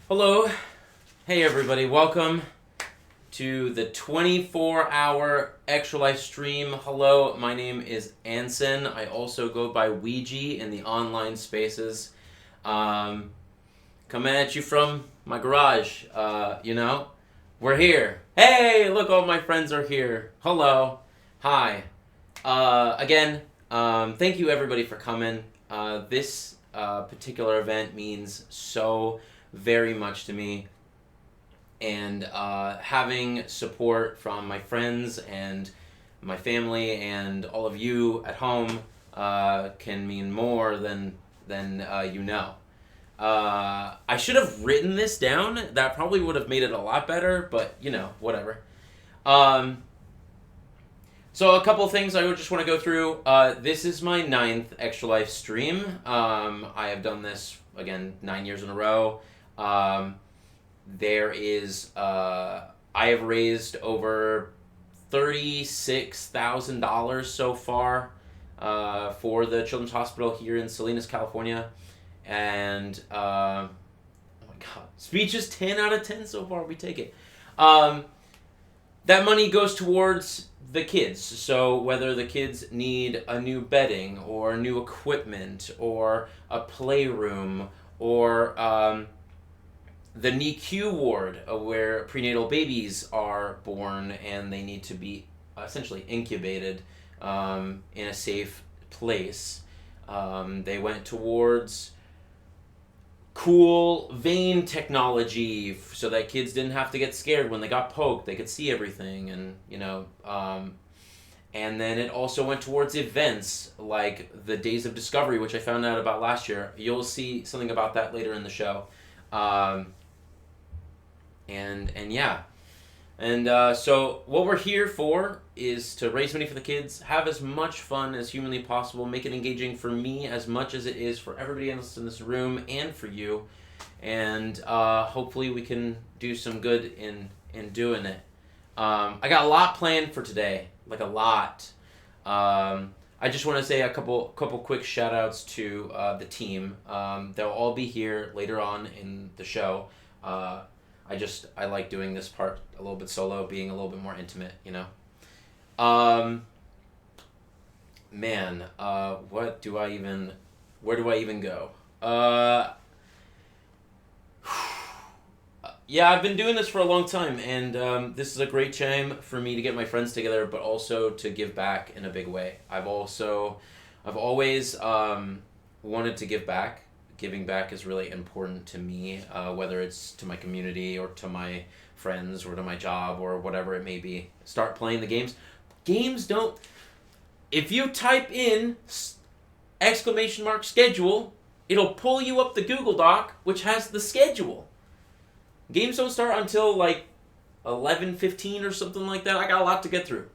Hello. Hey everybody, welcome to the 24-hour Extra Life stream. Hello, my name is Anson. I also go by Ouija in the online spaces. Coming at you from my garage, We're here. Hey, look, all my friends are here. Hello. Hi. Again, thank you everybody for coming. This particular event means so very much to me, and having support from my friends and my family and all of you at home can mean more than you know. I should have written this down. That probably would have made it a lot better, but whatever. So a couple things I would just want to go through. This is my 9th Extra Life stream. I have done this, again, 9 years in a row. I have raised over $36,000 so far for the Children's Hospital here in Salinas, California. And, oh my god, speech is 10 out of 10 so far. We take it. That money goes towards the kids. So whether the kids need a new bedding or new equipment or a playroom or the NICU ward where prenatal babies are born and they need to be essentially incubated in a safe place. They went towards cool vein technology so that kids didn't have to get scared when they got poked. They could see everything, and and then it also went towards events like the Days of Discovery, which I found out about last year. You'll see something about that later in the show. So what we're here for is to raise money for the kids, have as much fun as humanly possible, make it engaging for me as much as it is for everybody else in this room and for you, and hopefully we can do some good in doing it. I got a lot planned for today, like a lot. I just want to say a couple quick shout outs to the team. They'll all be here later on in the show. I like doing this part a little bit solo, being a little bit more intimate, where do I even go? Yeah, I've been doing this for a long time, and this is a great time for me to get my friends together, but also to give back in a big way. I've always wanted to give back. Giving back is really important to me, whether it's to my community or to my friends or to my job or whatever it may be. Start playing the games. Games don't... If you type in !schedule, it'll pull you up the Google Doc, which has the schedule. Games don't start until like 11:15 or something like that. I got a lot to get through.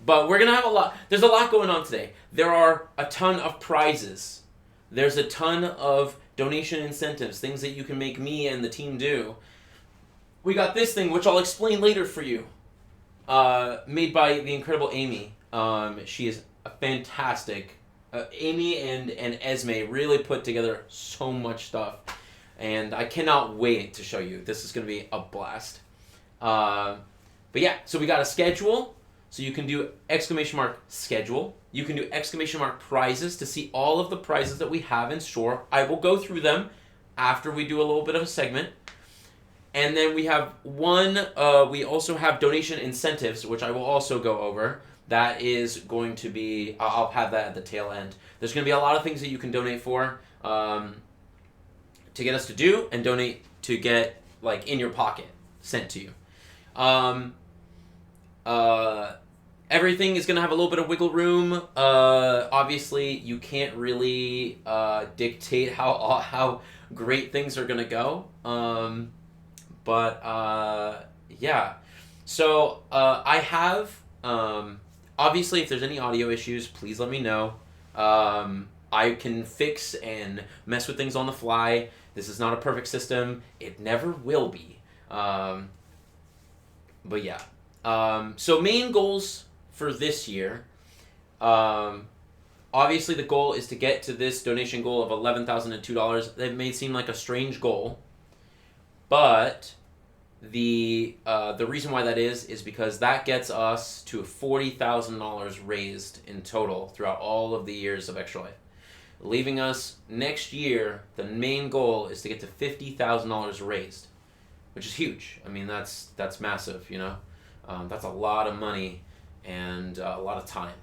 But we're going to have a lot. There's a lot going on today. There are a ton of prizes. There's a ton of donation incentives, things that you can make me and the team do. We got this thing, which I'll explain later for you, made by the incredible Amy. She is a fantastic. Amy and Esme really put together so much stuff. And I cannot wait to show you. This is going to be a blast. But yeah, so we got a schedule. So you can do !schedule. You can do !prizes to see all of the prizes that we have in store. I will go through them after we do a little bit of a segment. And then we have we also have donation incentives, which I will also go over. That is going to be, I'll have that at the tail end. There's going to be a lot of things that you can donate for to get us to do and donate to get like in your pocket sent to you. Everything is going to have a little bit of wiggle room. Obviously, you can't really dictate how great things are going to go. Yeah. So I have, obviously, if there's any audio issues, please let me know. I can fix and mess with things on the fly. This is not a perfect system. It never will be. But yeah. So main goals for this year. Obviously, the goal is to get to this donation goal of $11,002. That may seem like a strange goal, but the reason why that is because that gets us to $40,000 raised in total throughout all of the years of Extra Life, leaving us next year. The main goal is to get to $50,000 raised, which is huge. I mean, that's massive. That's a lot of money and a lot of time,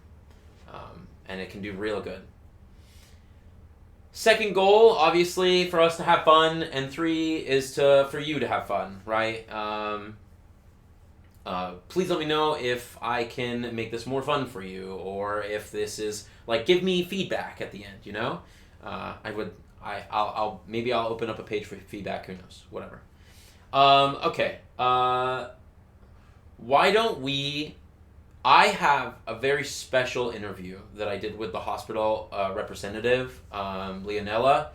and it can do real good. Second goal, obviously, for us to have fun, and three is for you to have fun, right? Please let me know if I can make this more fun for you, or if this is like, give me feedback at the end. I would. Maybe I'll open up a page for feedback. Who knows? Whatever. Okay. Why don't we? I have a very special interview that I did with the hospital representative, Leonella.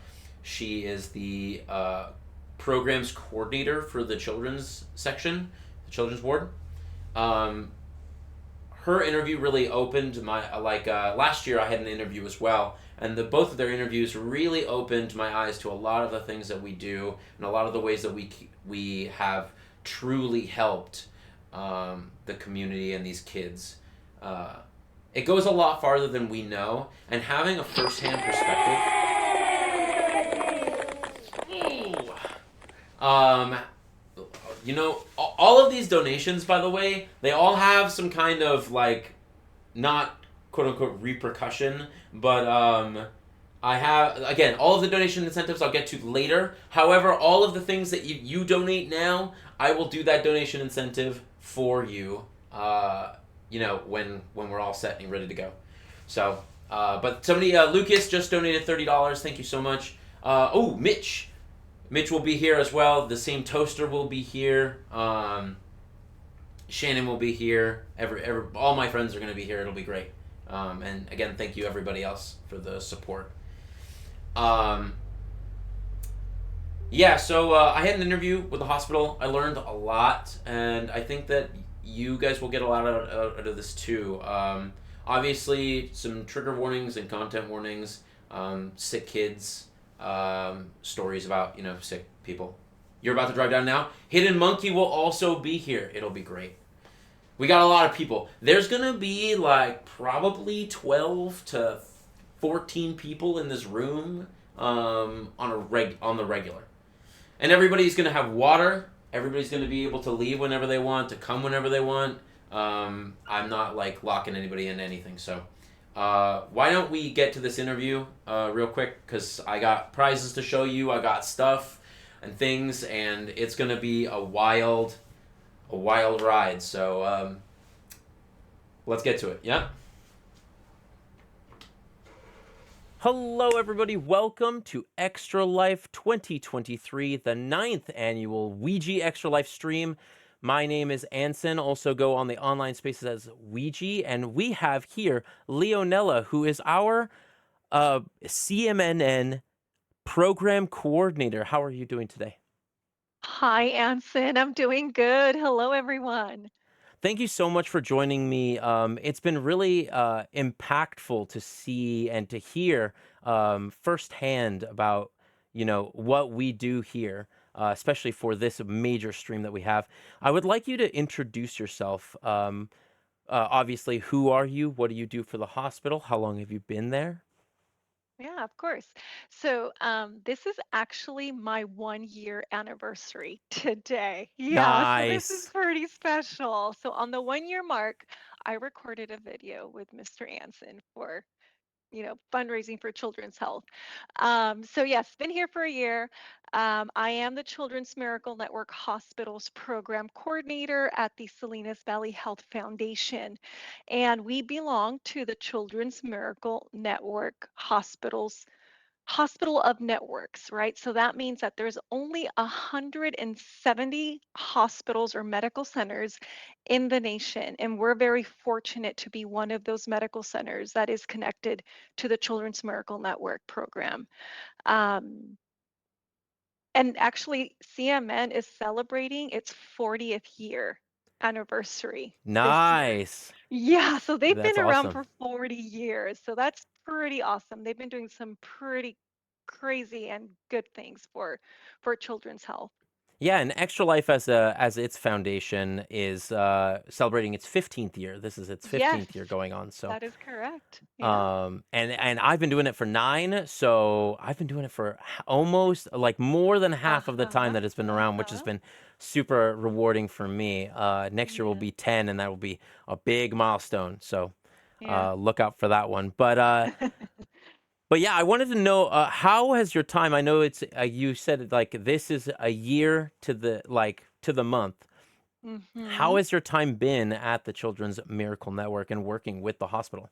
She is the programs coordinator for the children's section, the children's ward. Um, Her interview really opened my last year I had an interview as well, and both of their interviews really opened my eyes to a lot of the things that we do and a lot of the ways that we have truly helped the community and these kids. Uh, it goes a lot farther than we know, and having a firsthand perspective. Um, all of these donations, by the way, they all have some kind of like, not quote unquote repercussion, but I have, again, all of the donation incentives I'll get to later. However, all of the things that you donate now, I will do that donation incentive for you. When we're all set and ready to go. So, but somebody, Lucas just donated $30. Thank you so much. Mitch. Mitch will be here as well. The same toaster will be here. Shannon will be here. All my friends are going to be here. It'll be great. And again, thank you everybody else for the support. So I had an interview with the hospital. I learned a lot, and I think that you guys will get a lot out of this too. Obviously, some trigger warnings and content warnings, sick kids, stories about sick people. You're about to drive down now. Hidden Monkey will also be here. It'll be great. We got a lot of people. There's gonna be like probably 12 to 14 people in this room on the regular, and everybody's gonna have water. Everybody's gonna be able to leave whenever they want, to come whenever they want. I'm not like locking anybody into anything, so. Why don't we get to this interview real quick? Because I got prizes to show you. I got stuff and things, and it's gonna be a wild ride. So let's get to it. Yeah. Hello, everybody. Welcome to Extra Life 2023, the 9th annual Ouija Extra Life stream. My name is Anson. Also go on the online spaces as Ouija, and we have here Leonella, who is our CMNN program coordinator. How are you doing today? Hi, Anson. I'm doing good. Hello, everyone. Thank you so much for joining me. It's been really impactful to see and to hear firsthand about what we do here, especially for this major stream that we have. I would like you to introduce yourself. Obviously, who are you? What do you do for the hospital? How long have you been there? Yeah, of course. So, this is actually my 1 year anniversary today. Yeah, so this is Nice. pretty special. So, on the 1 year mark, I recorded a video with Mr. Anson for fundraising for children's health. So yes, been here for a year. I am the Children's Miracle Network Hospitals Program Coordinator at the Salinas Valley Health Foundation, and we belong to the Children's Miracle Network Hospital of Networks, right? So that means that there's only 170 hospitals or medical centers in the nation. And we're very fortunate to be one of those medical centers that is connected to the Children's Miracle Network program. Um, and actually, CMN is celebrating its 40th year. anniversary this year. Nice. Yeah, so they've That's been around awesome. for 40 years. So that's pretty awesome. They've been doing some pretty crazy and good things for children's health. Yeah, and Extra Life as its foundation is celebrating its 15th year. This is its Yes, 15th year going on. So, that is correct. Yeah. and I've been doing it for 9, so I've been doing it for almost like more than half of the time Uh-huh. that it's been around, which has Uh-huh. been super rewarding for me. Next year will Yeah. be 10, and that will be a big milestone. So, Yeah. look out for that one. But yeah, I wanted to know how has your time? I know it's you said it like this is a year to the month. How Mhm. has your time been at the Children's Miracle Network and working with the hospital?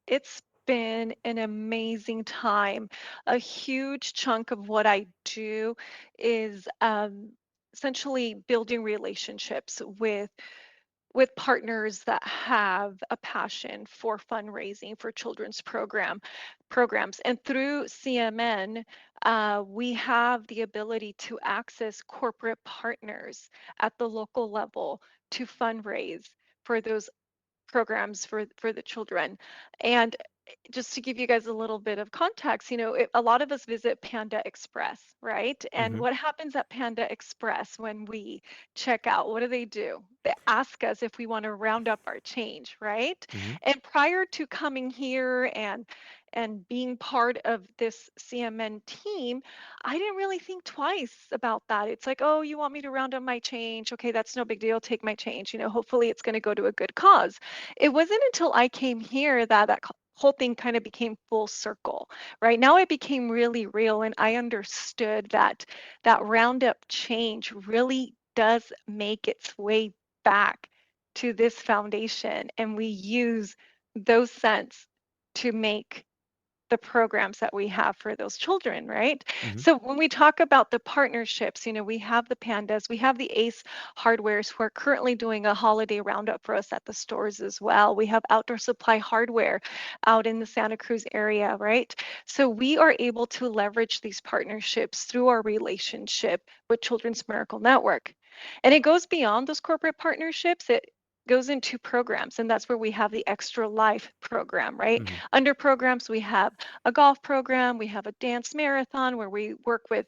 It's been an amazing time. A huge chunk of what I do is essentially building relationships with partners that have a passion for fundraising for children's programs. And through CMN, we have the ability to access corporate partners at the local level to fundraise for those programs for the children. And just to give you guys a little bit of context, a lot of us visit Panda Express, right? And Hmm. what happens at Panda Express when we check out? What do? They ask us if we want to round up our change, right? Hmm. And prior to coming here and being part of this CMN team, I didn't really think twice about that. It's like, oh, you want me to round up my change? Okay, that's no big deal. Take my change. Hopefully it's going to go to a good cause. It wasn't until I came here that whole thing kind of became full circle. Right now it became really real, and I understood that roundup change really does make its way back to this foundation, and we use those cents to make the programs that we have for those children, right? Hmm. So when we talk about the partnerships, we have the Pandas, we have the Ace Hardwares who are currently doing a holiday roundup for us at the stores as well. We have Outdoor Supply Hardware out in the Santa Cruz area, right? So we are able to leverage these partnerships through our relationship with Children's Miracle Network. And it goes beyond those corporate partnerships. It goes into programs, and that's where we have the Extra Life program, right? Hmm. Under programs, we have a golf program, we have a dance marathon where we work with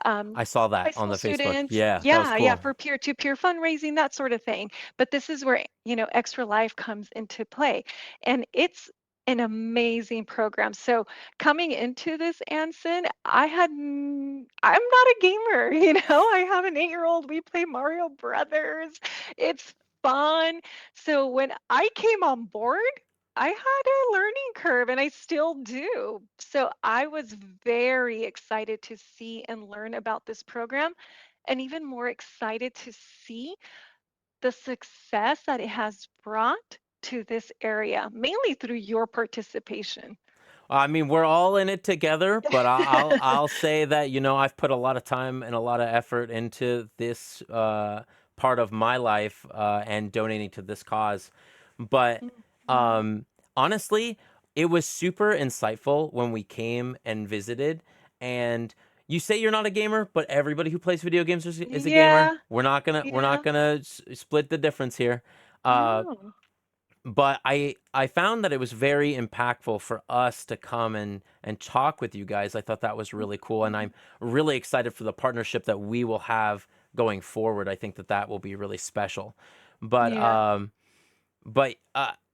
um, I saw high that on school the Facebook. students. Yeah, that was Yeah, cool. for peer-to-peer fundraising, that sort of thing. But this is where, Extra Life comes into play. And it's an amazing program. So coming into this, Anson, I'm not a gamer, I have an 8-year-old. We play Mario Brothers. It's fun. So when I came on board, I had a learning curve and I still do. So I was very excited to see and learn about this program, and even more excited to see the success that it has brought to this area, mainly through your participation. I mean, we're all in it together, but I'll say that I've put a lot of time and a lot of effort into this part of my life and donating to this cause. But Mhm. honestly, it was super insightful when we came and visited. And you say you're not a gamer, but everybody who plays video games is a gamer. Yeah, We're not yeah, gonna split the difference here. Uh, no. but I found that it was very impactful for us to come and talk with you guys. I thought that was really cool, and I'm Mhm. really excited for the partnership that we will have going forward. I think that that will be really special. But Yeah.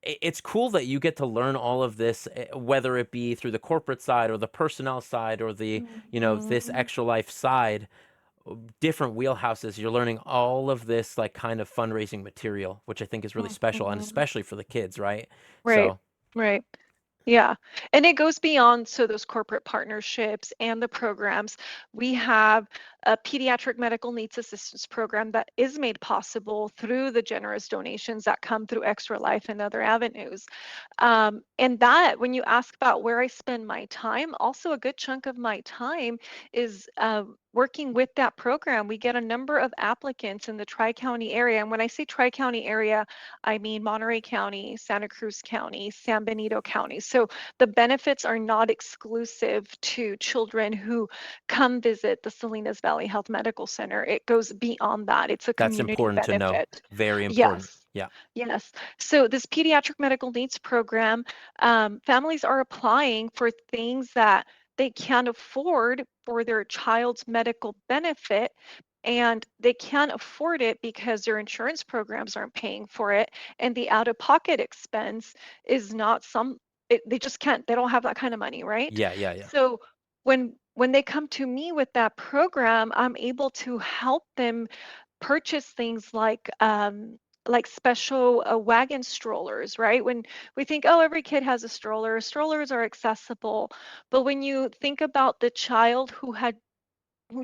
it's cool that you get to learn all of this, whether it be through the corporate side or the personnel side or the this Mhm. extra life side, different wheelhouses. You're learning all of this like kind of fundraising material, which I think is really special, and Mhm. especially for the kids, right? Right, So, right. Yeah. And it goes beyond those corporate partnerships and the programs. We have a pediatric medical needs assistance program that is made possible through the generous donations that come through Extra Life and other avenues. And that, when you ask about where I spend my time, also a good chunk of my time is working with that program, we get a number of applicants in the Tri-County area. And when I say Tri-County area, I mean Monterey County, Santa Cruz County, San Benito County. So the benefits are not exclusive to children who come visit the Salinas Valley Health Medical Center. It goes beyond that. It's a That's community important to know. benefit. Very important. Yes. Yeah. Yes. So this pediatric medical needs program, families are applying for things that they can't afford for their child's medical benefit, and they can't afford it because their insurance programs aren't paying for it, and the out-of-pocket expense is not they just can't, they don't have that kind of money, right? Yeah, yeah, yeah. So when they come to me with that program, I'm able to help them purchase things like special wagon strollers, right? When we think, oh, every kid has a stroller, strollers are accessible. But when you think about the child who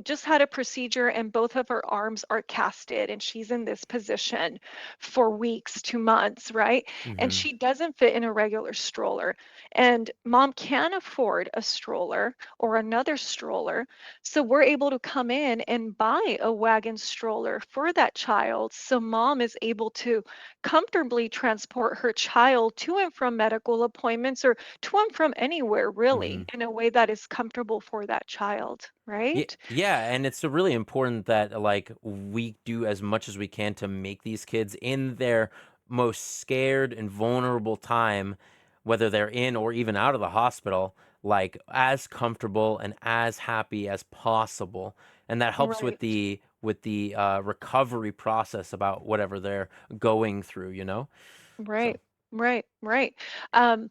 just had a procedure and both of her arms are casted and she's in this position for weeks to months, right? And Hmm. she doesn't fit in a regular stroller. And mom can afford a stroller or another stroller. So we're able to come in and buy a wagon stroller for that child. So mom is able to comfortably transport her child to and from medical appointments or to and from anywhere, really, Hmm. in a way that is comfortable for that child, Yeah, right? yeah, and it's really important that like we do as much as we can to make these kids in their most scared and vulnerable time, whether they're in or even out of the hospital, like as comfortable and as happy as possible. And that helps with Right. the recovery process about whatever they're going through, you know? So, Right, right. Um,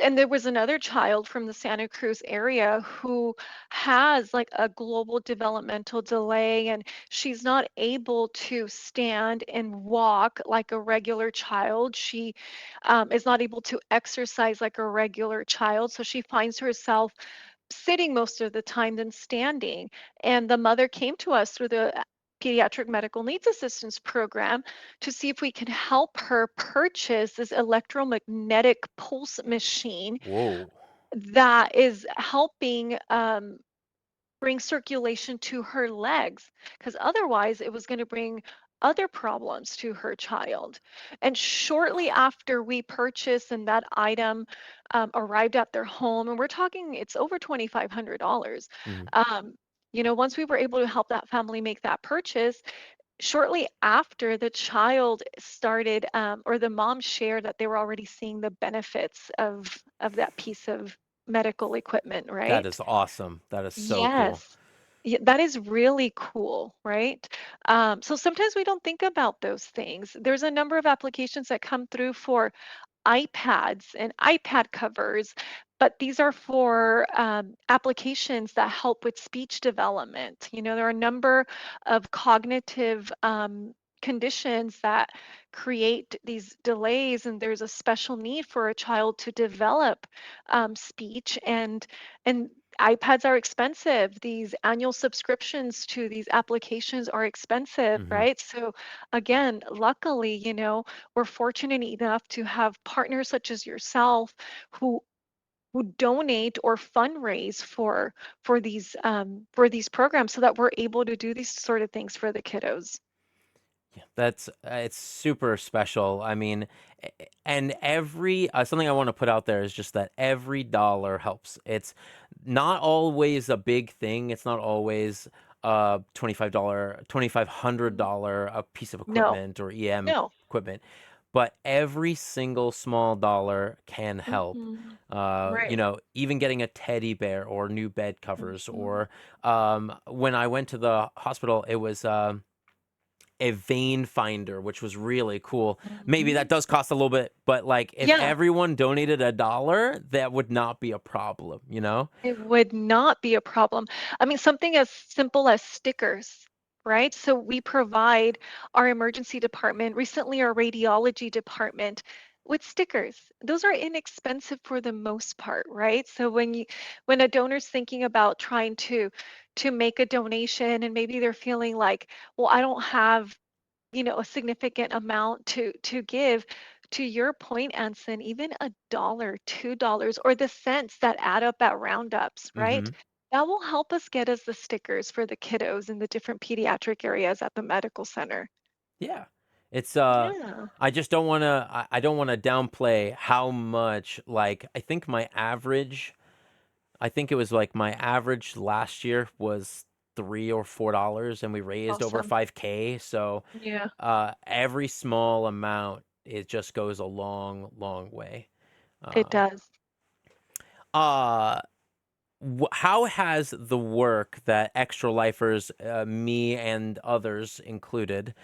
and there was another child from the Santa Cruz area who has like a global developmental delay, and she's not able to stand and walk like a regular child. She is not able to exercise like a regular child, so she finds herself sitting most of the time than standing. And the mother came to us through the Pediatric Medical Needs Assistance Program to see if we can help her purchase this electromagnetic pulse machine whoa. that is helping bring circulation to her legs, because otherwise it was going to bring other problems to her child. And shortly after we purchased and that item arrived at their home, and we're talking it's over $2,500. Hmm. Um, once we were able to help that family make that purchase, shortly after the child started, or the mom shared that they were already seeing the benefits of that piece of medical equipment, That right? is awesome. That is so cool. Yes. Yeah, that is really cool, right? So sometimes we don't think about those things. There's a number of applications that come through for iPads and iPad covers, but these are for applications that help with speech development. There are a number of cognitive conditions that create these delays, and there's a special need for a child to develop speech, and iPads are expensive. These annual subscriptions to these applications are expensive, Hmm. right? So again, luckily, we're fortunate enough to have partners such as yourself who donate or fundraise for these programs so that we're able to do these sort of things for the kiddos. Yeah, that's it's super special. I mean, and every something I want to put out there is just that every dollar helps. It's not always a big thing. It's not always $25, Mhm. $2,500 a piece of No, equipment or EM no. equipment, but every single small dollar can help. Hmm. Right. Even getting a teddy bear or new bed covers, Hmm. or when I went to the hospital, it was. A vein finder, which was really cool. Maybe that Hmm. does cost a little bit, but like if Yeah. everyone donated $1, that would not be a problem, you know? It would not be a problem. I mean, something as simple as stickers, right? So we provide our emergency department, recently our radiology department, with stickers. Those are inexpensive for the most part, right? So when a donor's thinking about trying to make a donation and maybe they're feeling like, well, I don't have a significant amount to give. To your point, Anson, even $1, $2, or the cents that add up at roundups, right? Mhm. That will help us get us the stickers for the kiddos in the different pediatric areas at the medical center. Yeah. It's Yeah. I just don't want to I don't want to downplay how much like I think it was like my average last year was $3 or $4 and we raised over Awesome. 5K. So Yeah, every small amount it just goes a long, long way. it Um, does. uh how has the work that Extra Lifers, me and others included,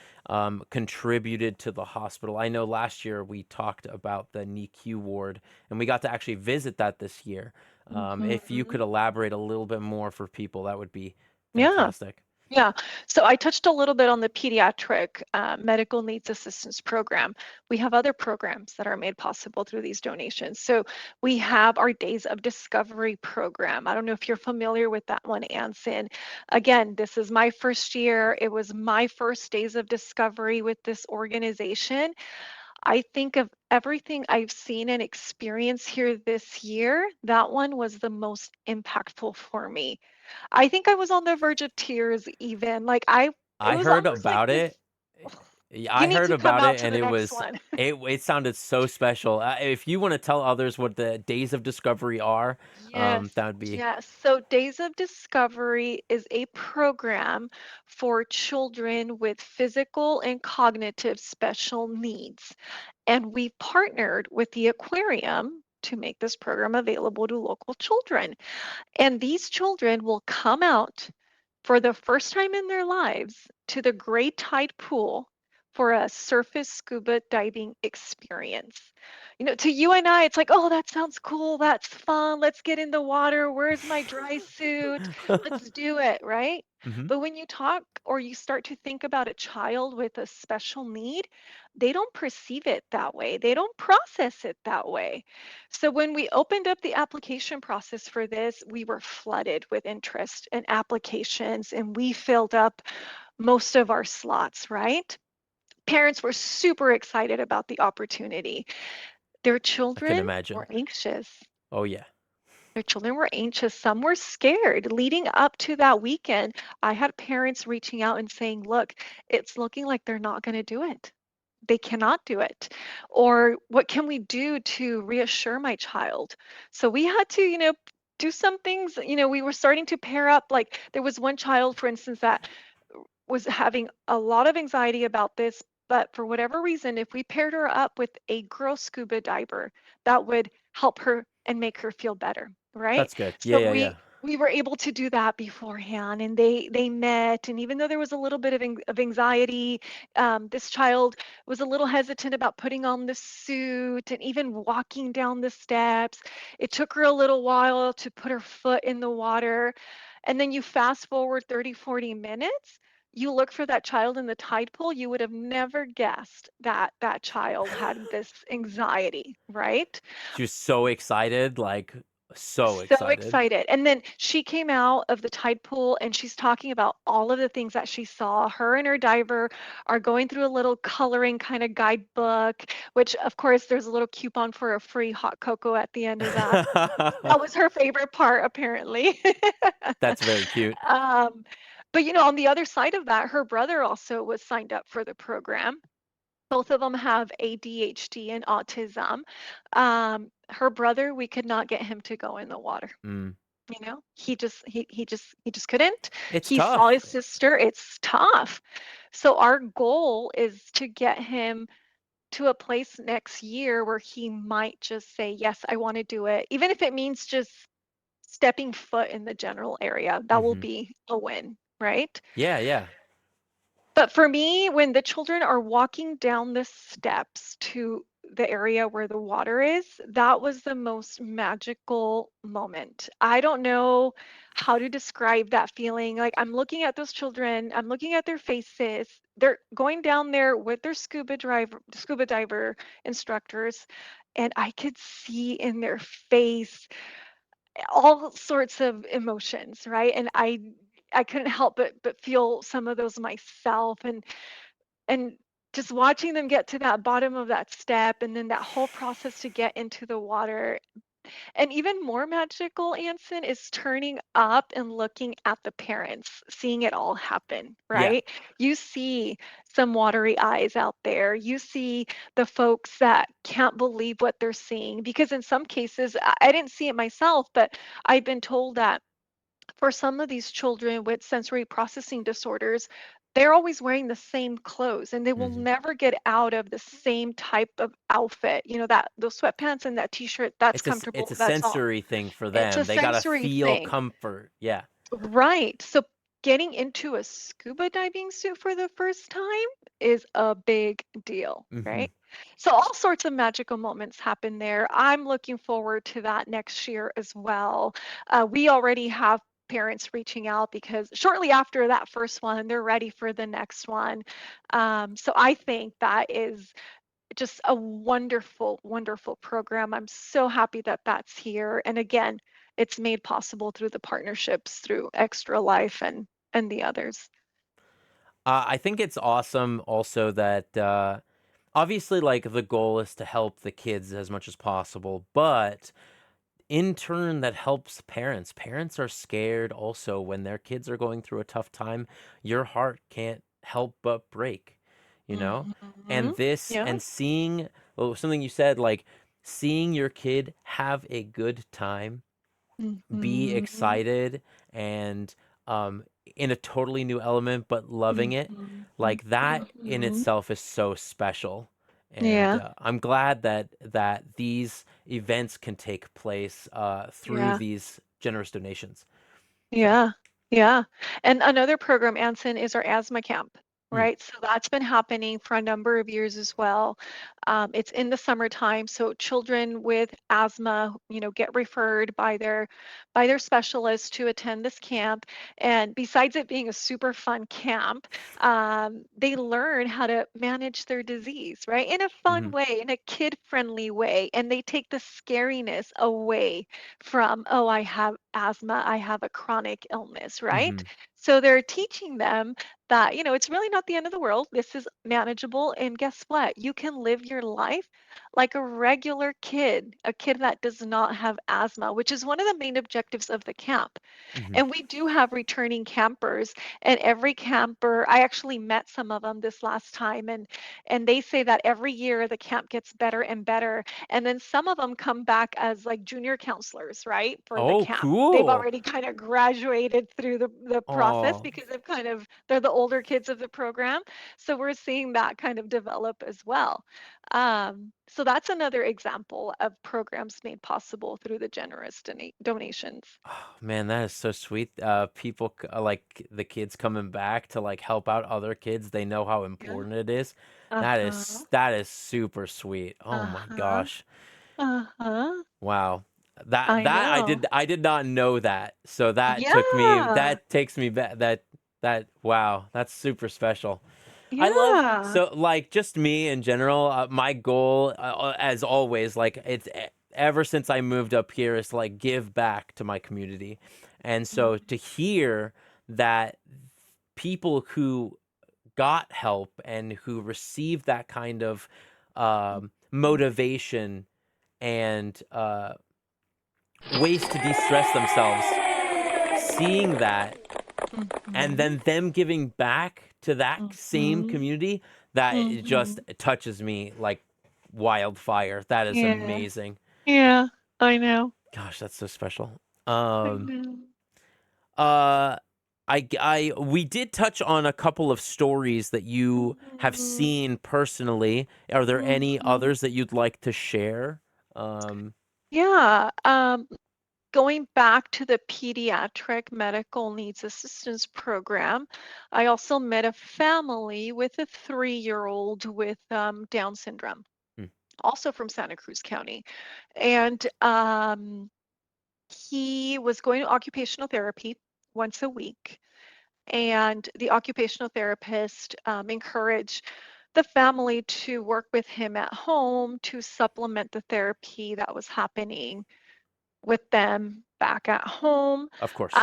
contributed to the hospital? I know last year we talked about the NICU ward, and we got to actually visit that this year. If you Mhm. could elaborate a little bit more for people, that would be Yeah. fantastic. Yeah, so I touched a little bit on the pediatric medical needs assistance program. We have other programs that are made possible through these donations. So we have our Days of Discovery program. I don't know if you're familiar with that one, Anson. Again, this is my first year. It was my first Days of Discovery with this organization. I think of everything I've seen and experienced here this year, that one was the most impactful for me. I think I was on the verge of tears even. It I was heard almost like about this. it. Yeah, You I need heard to come about out it, to and the next one. it sounded so special. If you want to tell others what the Days of Discovery are, Yes, that would be yes. So Days of Discovery is a program for children with physical and cognitive special needs. And we partnered with the aquarium to make this program available to local children. And these children will come out for the first time in their lives to the Great Tide Pool for a surface scuba diving experience. You know, to you and I, it's like, oh, that sounds cool. That's fun. Let's get in the water. Where's my dry suit? Let's do it, right? hmm But when you talk or you start to think about a child with a special need, they don't perceive it that way. They don't process it that way. So when we opened up the application process for this, we were flooded with interest and applications, and we filled up most of our slots, right? Parents were super excited about the opportunity. Their I can children were imagine. anxious. Oh yeah. Their children were anxious. Some were scared. Leading up to that weekend, I had parents reaching out and saying, look, it's looking like they're not going to do it. They cannot do it. Or what can we do to reassure my child? So we had to, do some things. We were starting to pair up. Like there was one child, for instance, that was having a lot of anxiety about this, but for whatever reason, if we paired her up with a girl scuba diver, that would help her and make her feel better, right? That's good. Yeah, So yeah, we yeah. we were able to do that beforehand, and they met. And even though there was a little bit of anxiety, this child was a little hesitant about putting on the suit and even walking down the steps. It took her a little while to put her foot in the water. And then you fast forward 30, 40 minutes, you look for that child in the tide pool, you would have never guessed that that child had this anxiety, right? She was so excited, like so So excited. excited. And then she came out of the tide pool and she's talking about all of the things that she saw. Her and her diver are going through a little coloring kind of guidebook, which of course there's a little coupon for a free hot cocoa at the end of that. That was her favorite part, apparently. That's very cute. um, but on the other side of that, her brother also was signed up for the program. Both of them have ADHD and autism. Her brother, we could not get him to go in the water. Mm. He just couldn't. It's He saw tough. his sister. It's tough. So our goal is to get him to a place next year where he might just say, yes, I want to do it. Even if it means just stepping foot in the general area, that will hmm be a win, right? Yeah, yeah. But for me, when the children are walking down the steps to the area where the water is, that was the most magical moment. I don't know how to describe that feeling. Like I'm looking at those children, I'm looking at their faces. They're going down there with their scuba diver instructors, and I could see in their face all sorts of emotions, right? And I couldn't help but feel some of those myself, and just watching them get to that bottom of that step and then that whole process to get into the water. And even more magical, Anson, is turning up and looking at the parents, seeing it all happen, Yeah. right? You see some watery eyes out there. You see the folks that can't believe what they're seeing because in some cases, I didn't see it myself, but I've been told that for some of these children with sensory processing disorders, they're always wearing the same clothes and they will Hmm. never get out of the same type of outfit. You know, that those sweatpants and that t-shirt, that's It's comfortable, a that's all. sensory thing for It's a them. They gotta sensory feel thing. comfort. Yeah. Right. So getting into a scuba diving suit for the first time is a big deal, Hmm. right? So all sorts of magical moments happen there. I'm looking forward to that next year as well. We already have parents reaching out because shortly after that first one, they're ready for the next one. So I think that is just a wonderful, wonderful program. I'm so happy that that's here. And again, it's made possible through the partnerships through Extra Life and the others. I think it's awesome also that obviously, like, the goal is to help the kids as much as possible, but in turn, that helps parents. Parents are scared also when their kids are going through a tough time. Your heart can't help but break, you know? Hmm. And this, Yeah. and seeing, oh, something you said, like seeing your kid have a good time, be Hmm. excited, and um, in a totally new element, but loving it, Hmm. like that in Hmm. itself is so special. And Yeah. I'm glad that these events can take place through Yeah. these generous donations. So, Yeah, yeah. And another program, Anson, is our asthma camp, mm, right? So that's been happening for a number of years as well. It's in the summertime, so children with asthma, get referred by their specialist to attend this camp. And besides it being a super fun camp, they learn how to manage their disease, right? In a fun hmm, way, in a kid-friendly way, and they take the scariness away from, oh, I have asthma, I have a chronic illness, right? hmm. So they're teaching them that, it's really not the end of the world. This is manageable. And guess what? You can live your life like a regular kid, a kid that does not have asthma, which is one of the main objectives of the camp. Hmm. And we do have returning campers, and every camper, I actually met some of them this last time, and they say that every year the camp gets better and better. And then some of them come back as like junior counselors, right, for the Oh, camp. They've cool. already kind of graduated through the process Oh, because they're the older kids of the program. So we're seeing that kind of develop as well. So that's another example of programs made possible through the generous donations. oh, man, that is so sweet. People like the kids coming back to like help out other kids. They know how Yeah. important it is. Uh-huh. That is super sweet. Oh my Uh-huh. gosh. Uh-huh. Wow. That I that know. I did not know that. So Yeah. that takes me back that wow, that's super special. I love, Yeah. so like just me in general, my goal as always, like ever since I moved up here, is to like give back to my community. And so Mhm. to hear that people who got help and who received that kind of Mhm. motivation and ways to de-stress themselves, seeing that, and Mhm. then them giving back to that same Mhm. community, that it just Mhm. touches me like wildfire. That is Yeah. amazing. Yeah. I know. Gosh, that's so special. I Um know. uh we did touch on a couple of stories that you have Mhm. seen personally. Are there any Mhm. others that you'd like to share? Um Yeah. Going back to the pediatric medical needs assistance program, I also met a family with a 3-year-old with Down syndrome, hmm, also from Santa Cruz County. And he was going to occupational therapy once a week. And the occupational therapist encouraged the family to work with him at home to supplement the therapy that was happening with them back at home. Of course.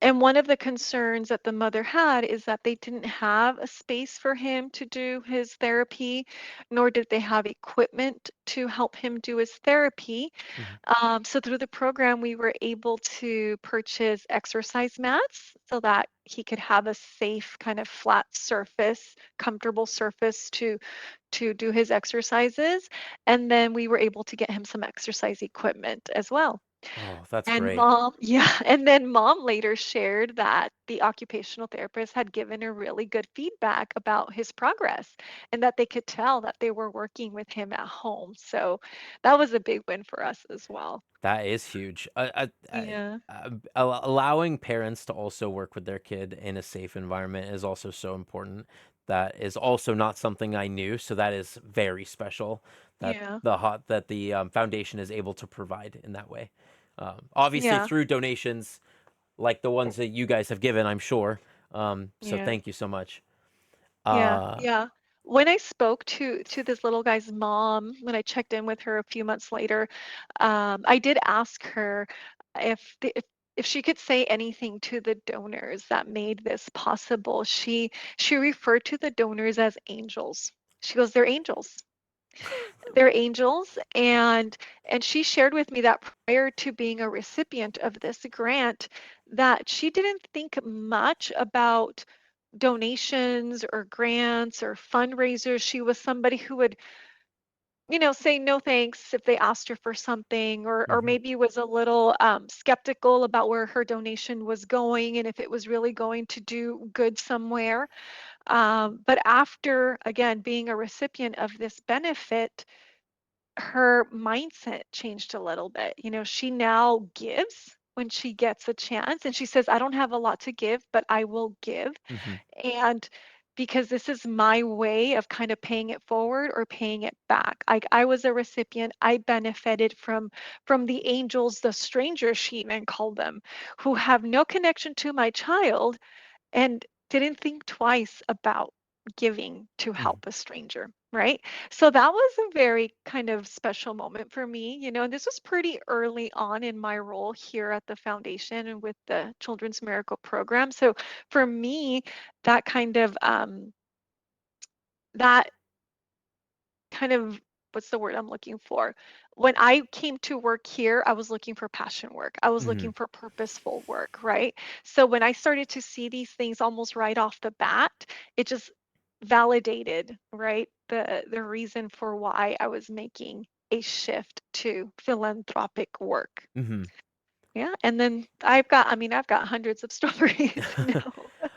And one of the concerns that the mother had is that they didn't have a space for him to do his therapy, nor did they have equipment to help him do his therapy. Mhm. So through the program, we were able to purchase exercise mats so that he could have a safe kind of flat surface, comfortable surface to do his exercises. And then we were able to get him some exercise equipment as well. Oh, that's And great. mom, yeah, and then mom later shared that the occupational therapist had given her really good feedback about his progress and that they could tell that they were working with him at home. So that was a big win for us as well. That is huge. Yeah. Allowing parents to also work with their kid in a safe environment is also so important. That is also not something I knew, so that is very special. That Yeah. the foundation is able to provide in that way. Obviously Yeah. through donations like the ones that you guys have given, I'm sure. So Yeah. thank you so much. Yeah. Uh, Yeah. When I spoke to this little guy's mom, when I checked in with her a few months later, I did ask her if she could say anything to the donors that made this possible. She referred to the donors as angels. She goes, "They're angels. They're angels." And she shared with me that prior to being a recipient of this grant, that she didn't think much about donations or grants or fundraisers. She was somebody who would, say no thanks if they asked her for something, or mhm, maybe was a little skeptical about where her donation was going and if it was really going to do good somewhere. But after, again, being a recipient of this benefit, her mindset changed a little bit. She now gives when she gets a chance, and she says, "I don't have a lot to give, but I will give." mhm, And because this is my way of kind of paying it forward or paying it back. I was a recipient. I benefited from the angels, the strangers, she even called them, who have no connection to my child and didn't think twice about giving to mhm. help a stranger, right? So that was a very kind of special moment for me, and this was pretty early on in my role here at the foundation and with the Children's Miracle Program. So for me, that kind of that kind of what's the word I'm looking for? When I came to work here, I was looking for passion work. I was looking Mhm, for purposeful work, right? So when I started to see these things almost right off the bat, it just validated, right? The reason for why I was making a shift to philanthropic work. mhm. Yeah, and then I've got hundreds of stories,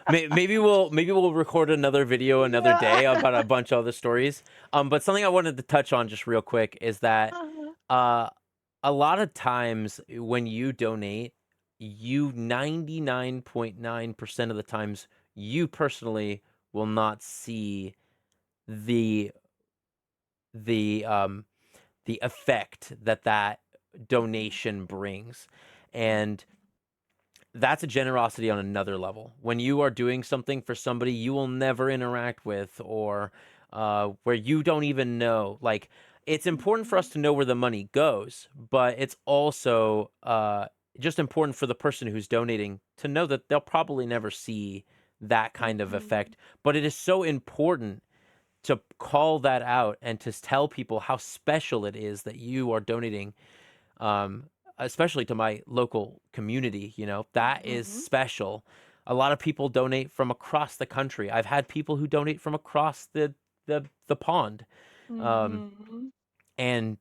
Maybe we'll record another video another Yeah. day about a bunch of other stories. But something I wanted to touch on just real quick is that Uh-huh. uh, a lot of times when you donate, you 99.9% of the times you personally will not see the the um the effect that Mhm. donation brings, and Mhm. that's a generosity on another level. When you are doing something for somebody you will never interact with, or where you don't even know, like, it's important for us Mhm. to know where the money goes, but it's also just important for the person who's donating to know that they'll probably never see that kind of Mhm. effect. But it is so important to call that out and to tell people how special it is that you are donating, um, especially to my local community. That is Mhm. special. A lot of people donate from across the country. I've had people who donate from across the pond. Um, Mhm. and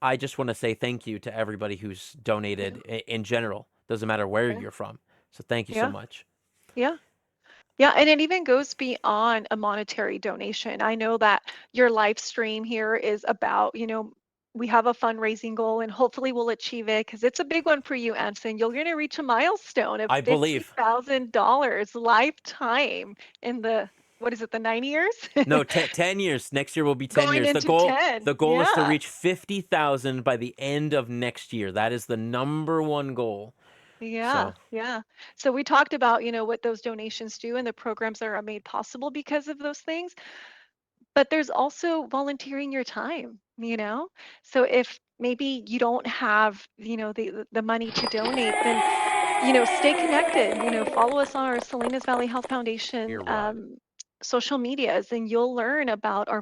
I just want to say thank you to everybody who's Yeah. donated in general. Doesn't matter where Okay. you're from. So thank you so Yeah. much. Yeah. Yeah. And it even goes beyond a monetary donation. I know that your live stream here is about, we have a fundraising goal and hopefully we'll achieve it because it's a big one for you, Anson. You're going to reach a milestone of I believe. $50,000 lifetime in what is it, the 9 years? No, 10 years. Next year will be 10 Going years. into 10. The goal is to Yeah. reach 50,000 by the end of next year. That is the number one goal. Yeah, So, yeah. So we talked about, what those donations do and the programs that are made possible because of those things. But there's also volunteering your time. you know? So if maybe you don't have, the money to donate, then stay connected. Follow us on our Salinas Valley Health Foundation Hear what? social medias, and you'll learn about our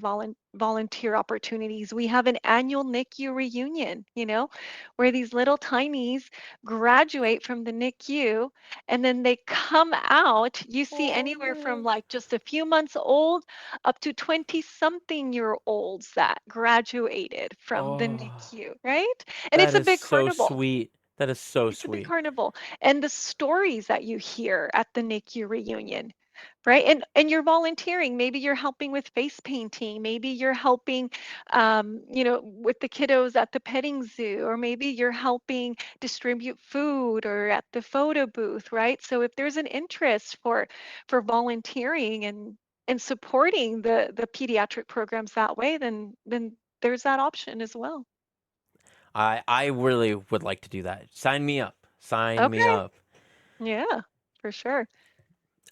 volunteer opportunities. We have an annual NICU reunion, where these little tinies graduate from the NICU, and then they come out. You see Oh anywhere from man. like just a few months old up to 20-something-year-olds that graduated from the Oh, NICU, right? And that it's a is big so carnival. sweet. That is so It's a big sweet. carnival. And the stories that you hear at the NICU reunion, right? And you're volunteering. Maybe you're helping with face painting. Maybe you're helping, with the kiddos at the petting zoo, or maybe you're helping distribute food or at the photo booth, right? So if there's an interest for volunteering and supporting the pediatric programs that way, then there's that option as well. I really would like to do that. Sign me up. Sign me Okay. up. Yeah, for sure.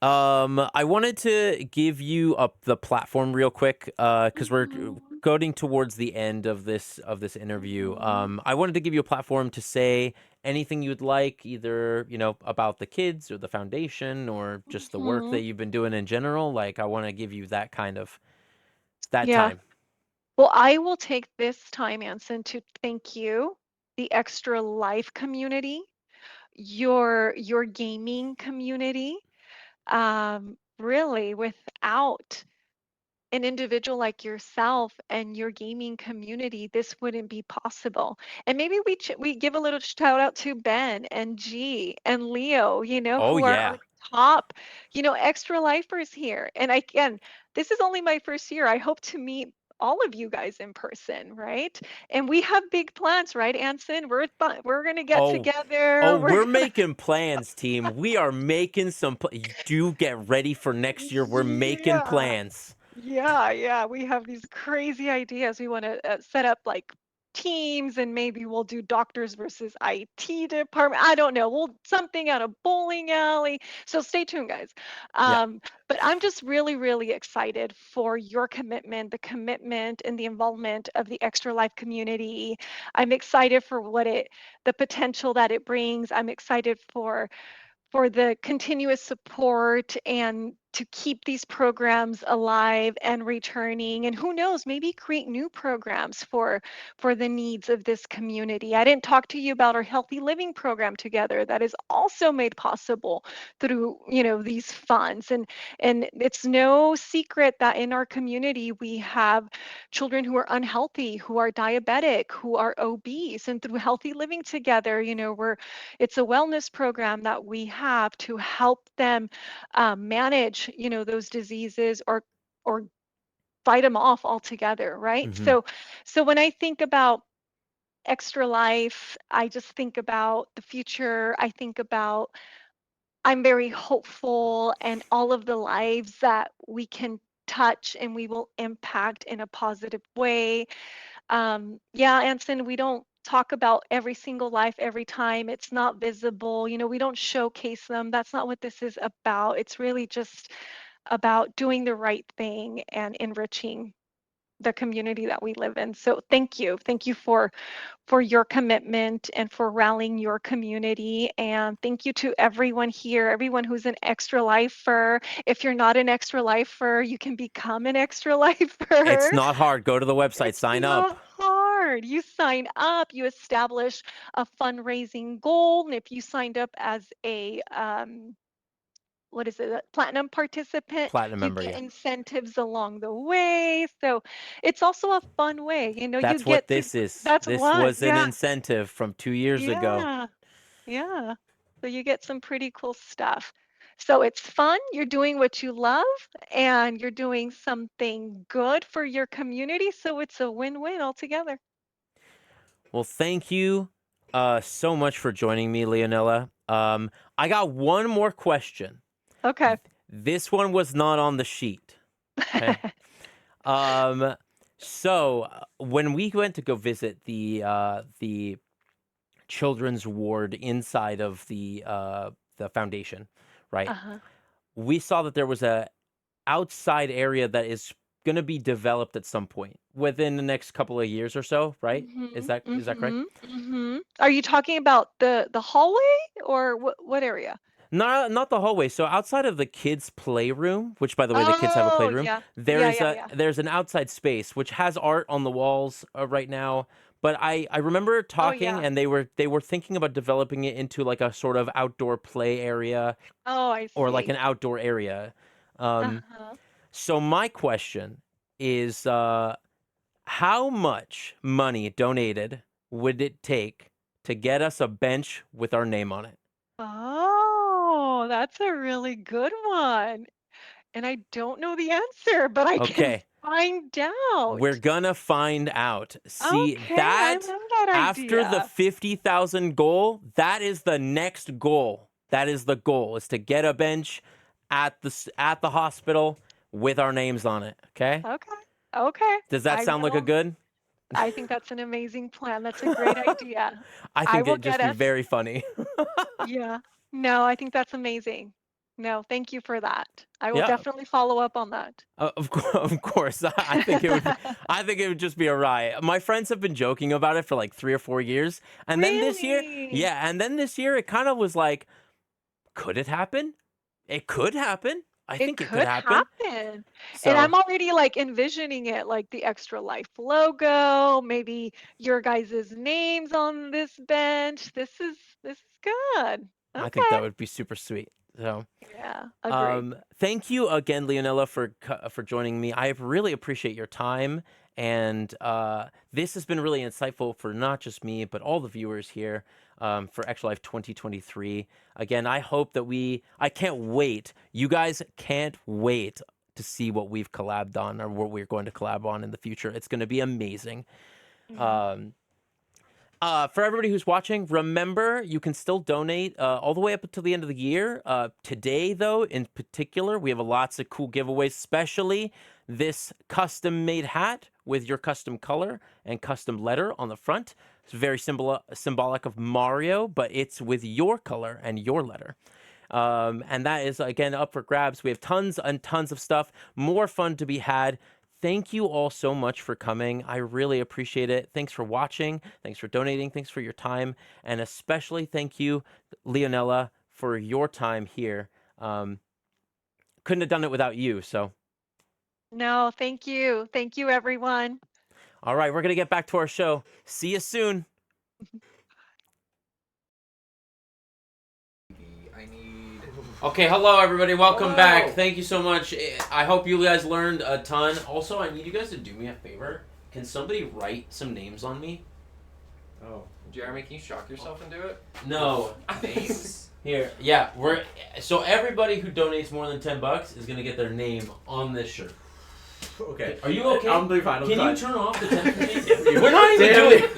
I wanted to give you up the platform real quick, because we're Mhm, going towards the end of this interview. mhm, I wanted to give you a platform to say anything you'd like, either about the kids or the foundation or just the work that mhm. you've been doing in general. Like, I want to give you that Yeah. time. Well, I will take this time, Anson, to thank you, the Extra Life community, your gaming community. Really, without an individual like yourself and your gaming community, this wouldn't be possible. And maybe we give a little shout out to Ben and G and Leo, Oh who are our yeah. top, extra lifers here. And again, this is only my first year. I hope to meet all of you guys in person, right? And we have big plans, right, Anson? We're gonna get Oh, together. oh, We're we're gonna making plans, team. We are making some. Do get ready for next year. We're making yeah. plans. Yeah, we have these crazy ideas. We want to set up like teams, and maybe we'll do doctors versus IT department. I don't know. We'll something at a bowling alley. So stay tuned, guys. Yeah. But I'm just really, really excited for your commitment, the commitment and the involvement of the Extra Life community. I'm excited for the potential that it brings. I'm excited for the continuous support and to keep these programs alive and returning, and who knows, maybe create new programs for the needs of this community. I didn't talk to you about our healthy living program together that is also made possible through these funds, and it's no secret that in our community we have children who are unhealthy, who are diabetic, who are obese, and through healthy living together, it's a wellness program that we have to help them manage, those diseases or fight them off altogether, right? Hmm. So when I think about Extra Life, I just think about the future. I think about I'm very hopeful and all of the lives that we can touch and we will impact in a positive way. Yeah, Anson, we don't talk about every single life every time. It's not visible. We don't showcase them. That's not what this is about. It's really just about doing the right thing and enriching the community that we live in. So thank you. Thank you for your commitment and for rallying your community. And thank you to everyone here, everyone who's an extra lifer. If you're not an extra lifer, you can become an extra It's lifer. not hard. Go to the website. It's Sign up. not hard. You sign up, you establish a fundraising goal. And if you signed up as a what is it, a platinum participant, Platinum you member. get Yeah. incentives along the way. So it's also a fun way. You That's what get to, this is. that's This one. was an Yeah. incentive from 2 years ago. Yeah. Yeah. So you get some pretty cool stuff. So it's fun, you're doing what you love, and you're doing something good for your community. So it's a win-win altogether. Well, thank you so much for joining me, Leonella. I got one more question. Okay. This one was not on the sheet. Okay. Um, when we went to go visit the children's ward inside of the foundation, right? Uh-huh. We saw that there was a outside area that is gonna be developed at some point within the next couple of years or so, right? Is that correct? Are you talking about the hallway or what area? Not the hallway. So outside of the kids' playroom, which by the way, the kids have a Oh, playroom. yeah. There Yeah, is yeah, yeah. there's an outside space which has art on the walls right now. But I remember talking, yeah. and they were thinking about developing it into like a sort of outdoor play area Oh, I or like see. an outdoor area. Um, Uh-huh. so my question is, how much money donated would it take to get us a bench with our name on it? Oh, that's a really good one. And I don't know the answer, but I can Okay. find We're out. gonna find out. See, Okay, I that love that after the idea. 50,000 goal, that is the next goal. That is the goal, is to get a bench at the hospital with our names on it, okay? Okay. Okay. Does that I sound like a will. good? I think that's an amazing plan. That's a great idea. I I think will it'd just get be us. very funny. Yeah. No, I think that's amazing. No, thank you for that. I will Yeah, definitely follow up on that. of course. I think it would just be a riot. My friends have been joking about it for like 3 or 4 years. And then this year, Really? yeah, and then this year it kind of was like, could it happen? It could happen. I It think it could could happen. happen. And So, I'm already like envisioning it like the Extra Life logo, maybe your guys' names on this bench. This is good. I think Okay. that would be super sweet. So, Yeah, agree. thank you again, Leonella, for joining me. I really appreciate your time, and this has been really insightful for not just me, but all the viewers here for Extra Life 2023. Again, I hope that I can't wait. You guys can't wait to see what we've collabed on or what we're going to collab on in the future. It's going to be amazing. Yeah. Um, for everybody who's watching, remember you can still donate all the way up until the end of the year. Today, though, in particular, we have lots of cool giveaways, especially this custom-made hat with your custom color and custom letter on the front. It's very symbolic of Mario, but it's with your color and your letter. And that is, again, up for grabs. We have tons and tons of stuff, more fun to be had. Thank you all so much for coming. I really appreciate it. Thanks for watching. Thanks for donating. Thanks for your time. And especially thank you, Leonella, for your time here. Couldn't have done it without you. So, No, thank you. Thank you, everyone. all right, we're going to get back to our show. See you soon. Okay, hello everybody. Welcome back. Thank you so much. I hope you guys learned a ton. Also, I need you guys to do me a favor. Can somebody write some names on me? Oh, Jeremy, can you shock yourself and do it? No. Names? Here, yeah, so everybody who donates more than $10 is gonna get their name on this shirt. Okay. Are you okay? I'm doing fine. Can you turn off the temperature?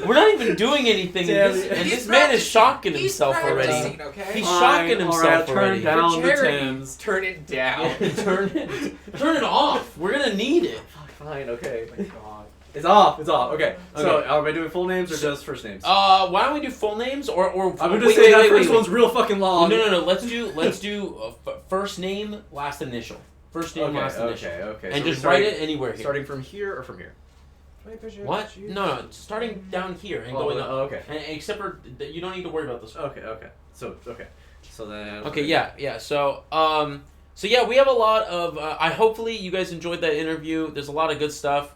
We're not even doing anything. And this man is shocking himself already. Okay? He's shocking himself already. Turn down the Jerry, Timbs. turn it down. turn it off. We're gonna need it. Fine, okay. Oh my god. It's off. It's off. Okay. So, Okay. are we doing full names or just first names? Why don't we do full names or I'm gonna say that first one's real fucking long. No. Let's do first name, last initial. First name, last initial. Okay. And So just we're write it anywhere here. Starting from here or from here? What? No. Starting down here and going up. Oh, okay. And except for you don't need to worry about this. Okay. So then. Okay. Yeah. So yeah, we have a lot of. Hopefully you guys enjoyed that interview. There's a lot of good stuff.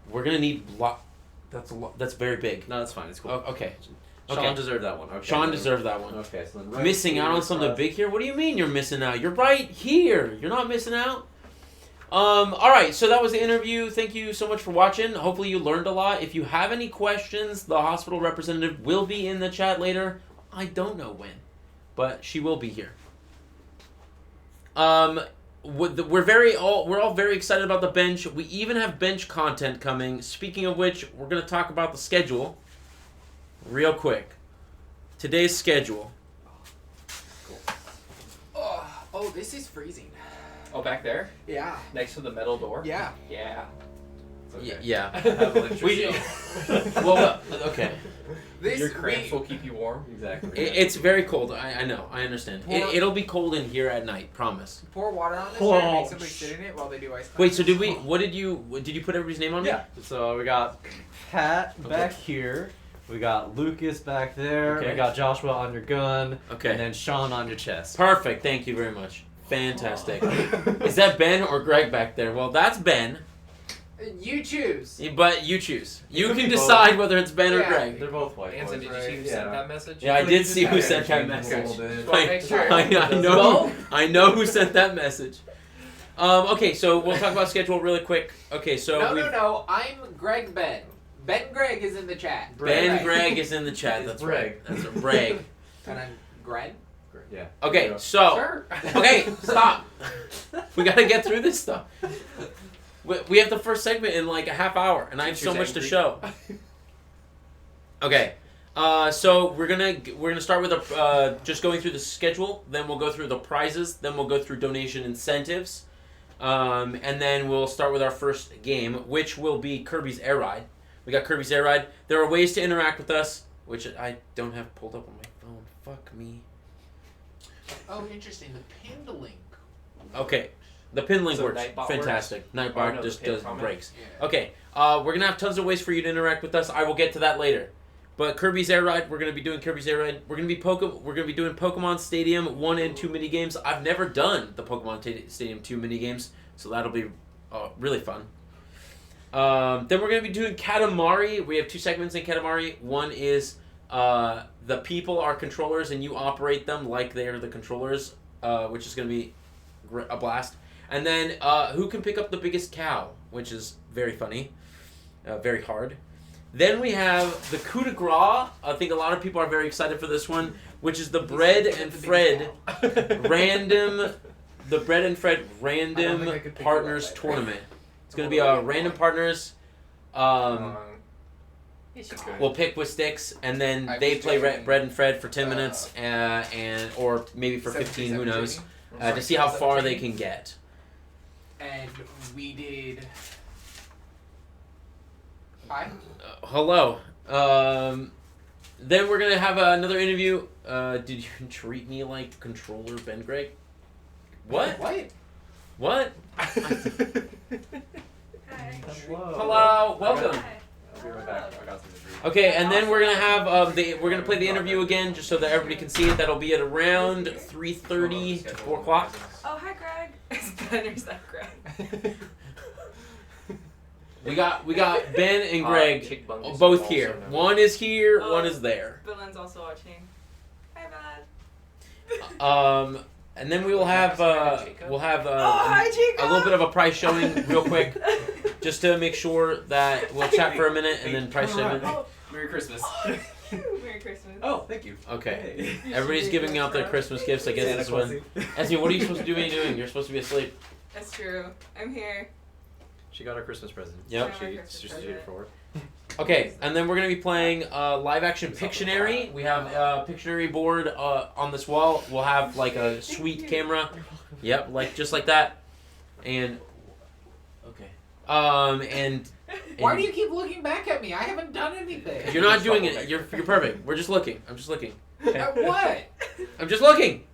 We're gonna need That's a lot. That's very big. No, that's fine. It's cool. Oh, okay. Sean deserved that one. Okay. Sean deserved that one. Okay. So then Missing out on something big here? What do you mean you're missing out? You're right here. You're not missing out. All right, so that was the interview. Thank you so much for watching. Hopefully you learned a lot. If you have any questions, the hospital representative will be in the chat later. I don't know when, but she will be here. We're all very excited about the bench. We even have bench content coming. Speaking of which, we're going to talk about the schedule real quick. Today's schedule. Cool. Oh, this is freezing. Oh, back there, Yeah. next to the metal door. Yeah. Yeah. It's okay. Yeah. I have electricity. Well, okay. Your cramps will keep you warm. Exactly. It's very cold. I know. I understand. It'll be cold in here at night. Promise. Pour water on this Oh, chair and make somebody sit in it while they do ice Wait. So classes. did you put everybody's name on it? Yeah. So we got Pat back here. We got Lucas back there. Okay. We got Joshua on your gun. Okay. And then Sean on your chest. Perfect. Thank you very much. Fantastic. Is that Ben or Greg back there? Well, that's Ben. You choose. But you choose. You could can be both. decide whether it's Ben or Yeah. Greg. They're both white Anson, boys, did you see who right? sent that message? Yeah, I did see who Yeah, sent that change message. a little bit. Just wanna make sure. I know. I know who sent that message. Okay, so we'll talk about schedule really quick. Okay, so No. I'm Greg Ben. Ben Greg is in the chat. Ben Right. Greg is in the chat. That's right. Breg. That's a Breg. And I'm Greg. Yeah. Okay, Yeah. so Sure. okay, stop. We gotta get through this stuff. We have the first segment in like a half hour, and I have so much to show. Okay, so we're gonna start with just going through the schedule. Then we'll go through the prizes. Then we'll go through donation incentives, and then we'll start with our first game, which will be Kirby's Air Ride. We got Kirby's Air Ride. There are ways to interact with us, which I don't have pulled up on my phone. Fuck me. Oh, interesting. The pinned link. Okay, the pin link So works. Nightbot Fantastic. Or Nightbot no, the just pin does comment? breaks. Yeah. Okay, we're gonna have tons of ways for you to interact with us. I will get to that later. But Kirby's Air Ride, we're gonna be doing Kirby's Air Ride. We're gonna be doing Pokemon Stadium 1 and 2 mini games. I've never done the Pokemon Stadium 2 mini games, so that'll be really fun. Then we're gonna be doing Katamari. We have 2 segments in Katamari. One is the people are controllers and you operate them like they are the controllers, which is gonna be a blast. And then who can pick up the biggest cow, which is very funny, very hard. Then we have the coup de grace. I think a lot of people are very excited for this one, which is the Bread and Fred random think I could pick partners you up. tournament. It's gonna be a random partners. It's good. We'll pick with sticks, and then I they was play checking, Bread and Fred for 10 minutes, and or maybe for 15, who knows, to see how far they can get. And we did. Hi. Hello. Then we're gonna have another interview. Did you treat me like controller Ben Greg? What? What? What? Hello. Hello. Welcome. I'll be right back. I got something for you. Okay, and then we're gonna have we're gonna play the interview again just so that everybody can see it. That'll be at around 3:30 to 4 o'clock. Oh, hi, Greg. It's Ben or is that Greg? We got Ben and Greg Chick Bungus both also here. known. One is here, Oh. one is there. Belen's also watching. Hi, Belen. And then we will have Oh, hi, Jacob. a little bit of a price showing real quick, just to make sure that we'll chat for a minute and then price showing. Merry Christmas. Merry Christmas. Oh, thank you. Okay, everybody's giving out their Christmas gifts. I guess Santa this one. Esme, what are you supposed to be doing? You're supposed to be asleep. That's true. I'm here. She got her Christmas present. Yep. Got my She Christmas did it present. for her. Okay, and then we're gonna be playing live action Pictionary. We have a Pictionary board on this wall. We'll have like a sweet camera. Yep, like just like that. And okay. And Why do you keep looking back at me? I haven't done anything. You're not doing it. You're perfect. We're just looking. I'm just looking. At what? I'm just looking.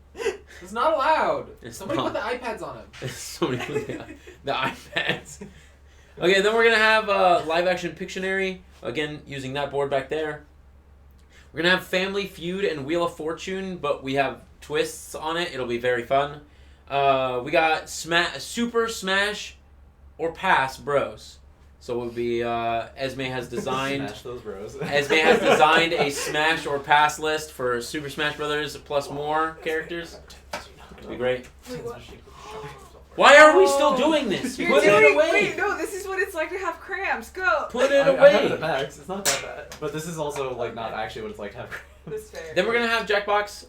It's not allowed. It's Somebody not. put the iPads on him. Somebody put the iPads. Okay, then we're gonna have live action Pictionary again using that board back there. We're gonna have Family Feud and Wheel of Fortune, but we have twists on it. It'll be very fun. We got Super Smash or Pass Bros. So it would be Esme has designed. Smash those bros. Esme has designed a Smash or Pass list for Super Smash Brothers plus more characters. It'll be great. Wait, what? Why are we still doing this? You're Put doing, it away. Wait, no, this is what it's like to have cramps. Go. Put it I have away. the packs. It's not that bad. But this is also like not actually what it's like to have. This fair. Then we're gonna have Jackbox.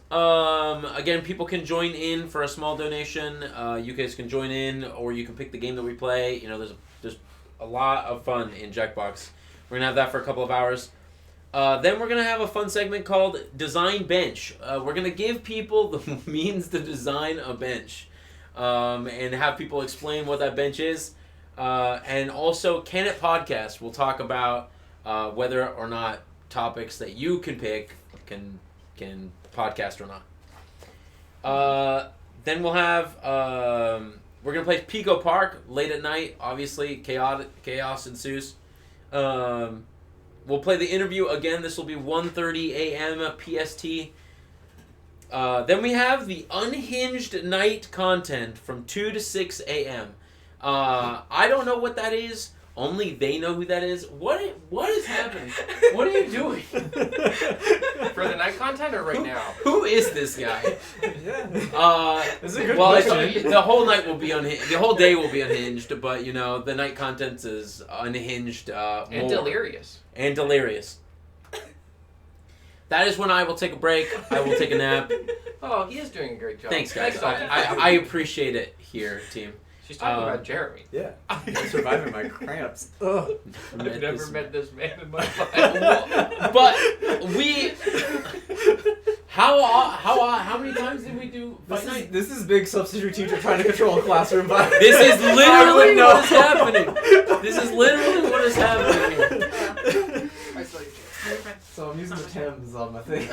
Again, people can join in for a small donation. You guys can join in, or you can pick the game that we play. You know, there's a lot of fun in Jackbox. We're gonna have that for a couple of hours. Then we're gonna have a fun segment called Design Bench. We're gonna give people the means to design a bench, and have people explain what that bench is. And also, Can It Podcast will talk about whether or not topics that you can pick can podcast or not. Then we'll have we're gonna play Pico Park late at night. Obviously, chaos ensues. We'll play the interview again. This will be 1:30 a.m. PST. Then we have the Unhinged Night content from 2 to 6 a.m. I don't know what that is. Only they know who that is. What is happening? What are you doing? For the night content or right now? Who is this guy? Yeah. This is a good Well, question. the whole night will be unhinged. The whole day will be unhinged, but the night content is unhinged. And more. delirious. And delirious. That is when I will take a break. I will take a nap. Oh, he is doing a great job. Thanks, guys. Dalton. I appreciate it here, team. She's talking about Jeremy. Yeah. I'm surviving my cramps. Ugh. I've never met this man in my life. But we. How many times did we do fight night? This is big substitute teacher trying to control a classroom vibe. This is literally know. what is happening. This is literally what is happening here. I saw you. So I'm using the Thames on my thing.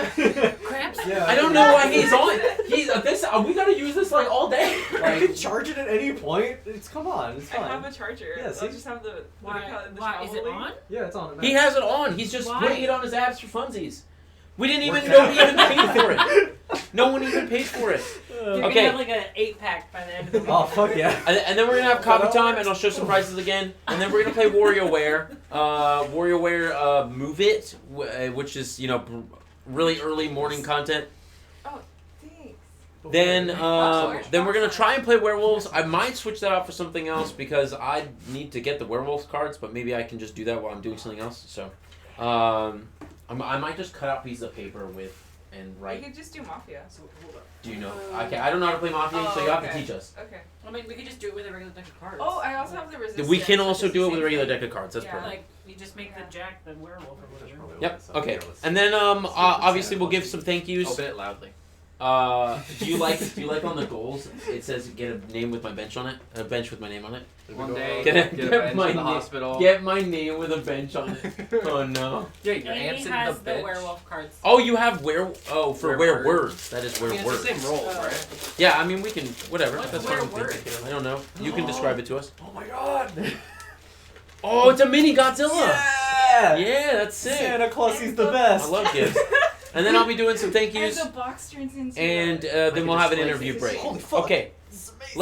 Cramps? Yeah. I don't know why he's on. We gotta use this like all day. I can charge it at any point. Come on, it's I fine. have a charger. Yeah, I'll see? just have the what do you call it? The Why? Is it travel on? Yeah, it's on. He has it on. He's just Why? putting it on his abs for funsies. We didn't even Work know out. he even paid for it. No one even paid for it. You're Okay. gonna have like an 8-pack by the end of the week. Oh fuck yeah. And then we're gonna have coffee time, and I'll show some prices again. And then we're gonna play WarioWare. WarioWare Move It, which is really early morning content. Oh, thanks. Then we're gonna try and play Werewolves. I might switch that out for something else because I need to get the Werewolves cards, but maybe I can just do that while I'm doing something else. So, I might just cut out pieces of paper and You write. could just do Mafia. Do you know? Okay, I don't know how to play Mafia, so you have to okay. teach us. Okay. I mean, we could just do it with a regular deck of cards. Oh, I also have the resistance. We can also which is do the it with a same regular thing. deck of cards. That's Yeah. perfect. Like, you just make the Jack the werewolf or whatever. Yep. Okay. And then obviously we'll give some thank yous. Open it loudly. Do you like on the goals? It says get a name with my bench on it. A bench with my name on it. One day, Get get, a- a get bench my in the name- hospital. Get my name with a bench on it. Oh no. Yeah, your Amy aunt's in has the the bench. werewolf cards. Oh, you have for Where where words. words. That is I where mean, it's words. the same role, Oh. right? Yeah, I mean we can whatever. What's That's where fine. words? I don't know. You can describe it to us. Oh my god. Oh, it's a mini Godzilla. Yeah. Yeah, that's sick. Santa Claus is the I best. love gifts. And then I'll be doing some thank And yous, the box turns into and a- then we'll have an just interview slice break. it. Holy fuck. Okay. This is amazing.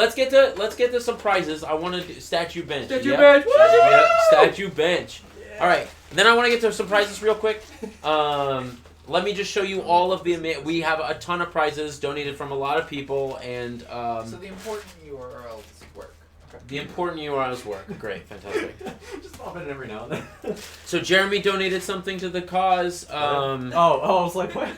Let's get to some prizes. I want to do statue bench. Statue Yep. bench. Yep, statue bench. All right. Then I want to get to some prizes real quick. Let me just show you all of the. We have a ton of prizes donated from a lot of people, and So the important URLs work. the important URLs work. Great, fantastic. Just pop it in every now and then. So Jeremy donated something to the cause. I was like, what?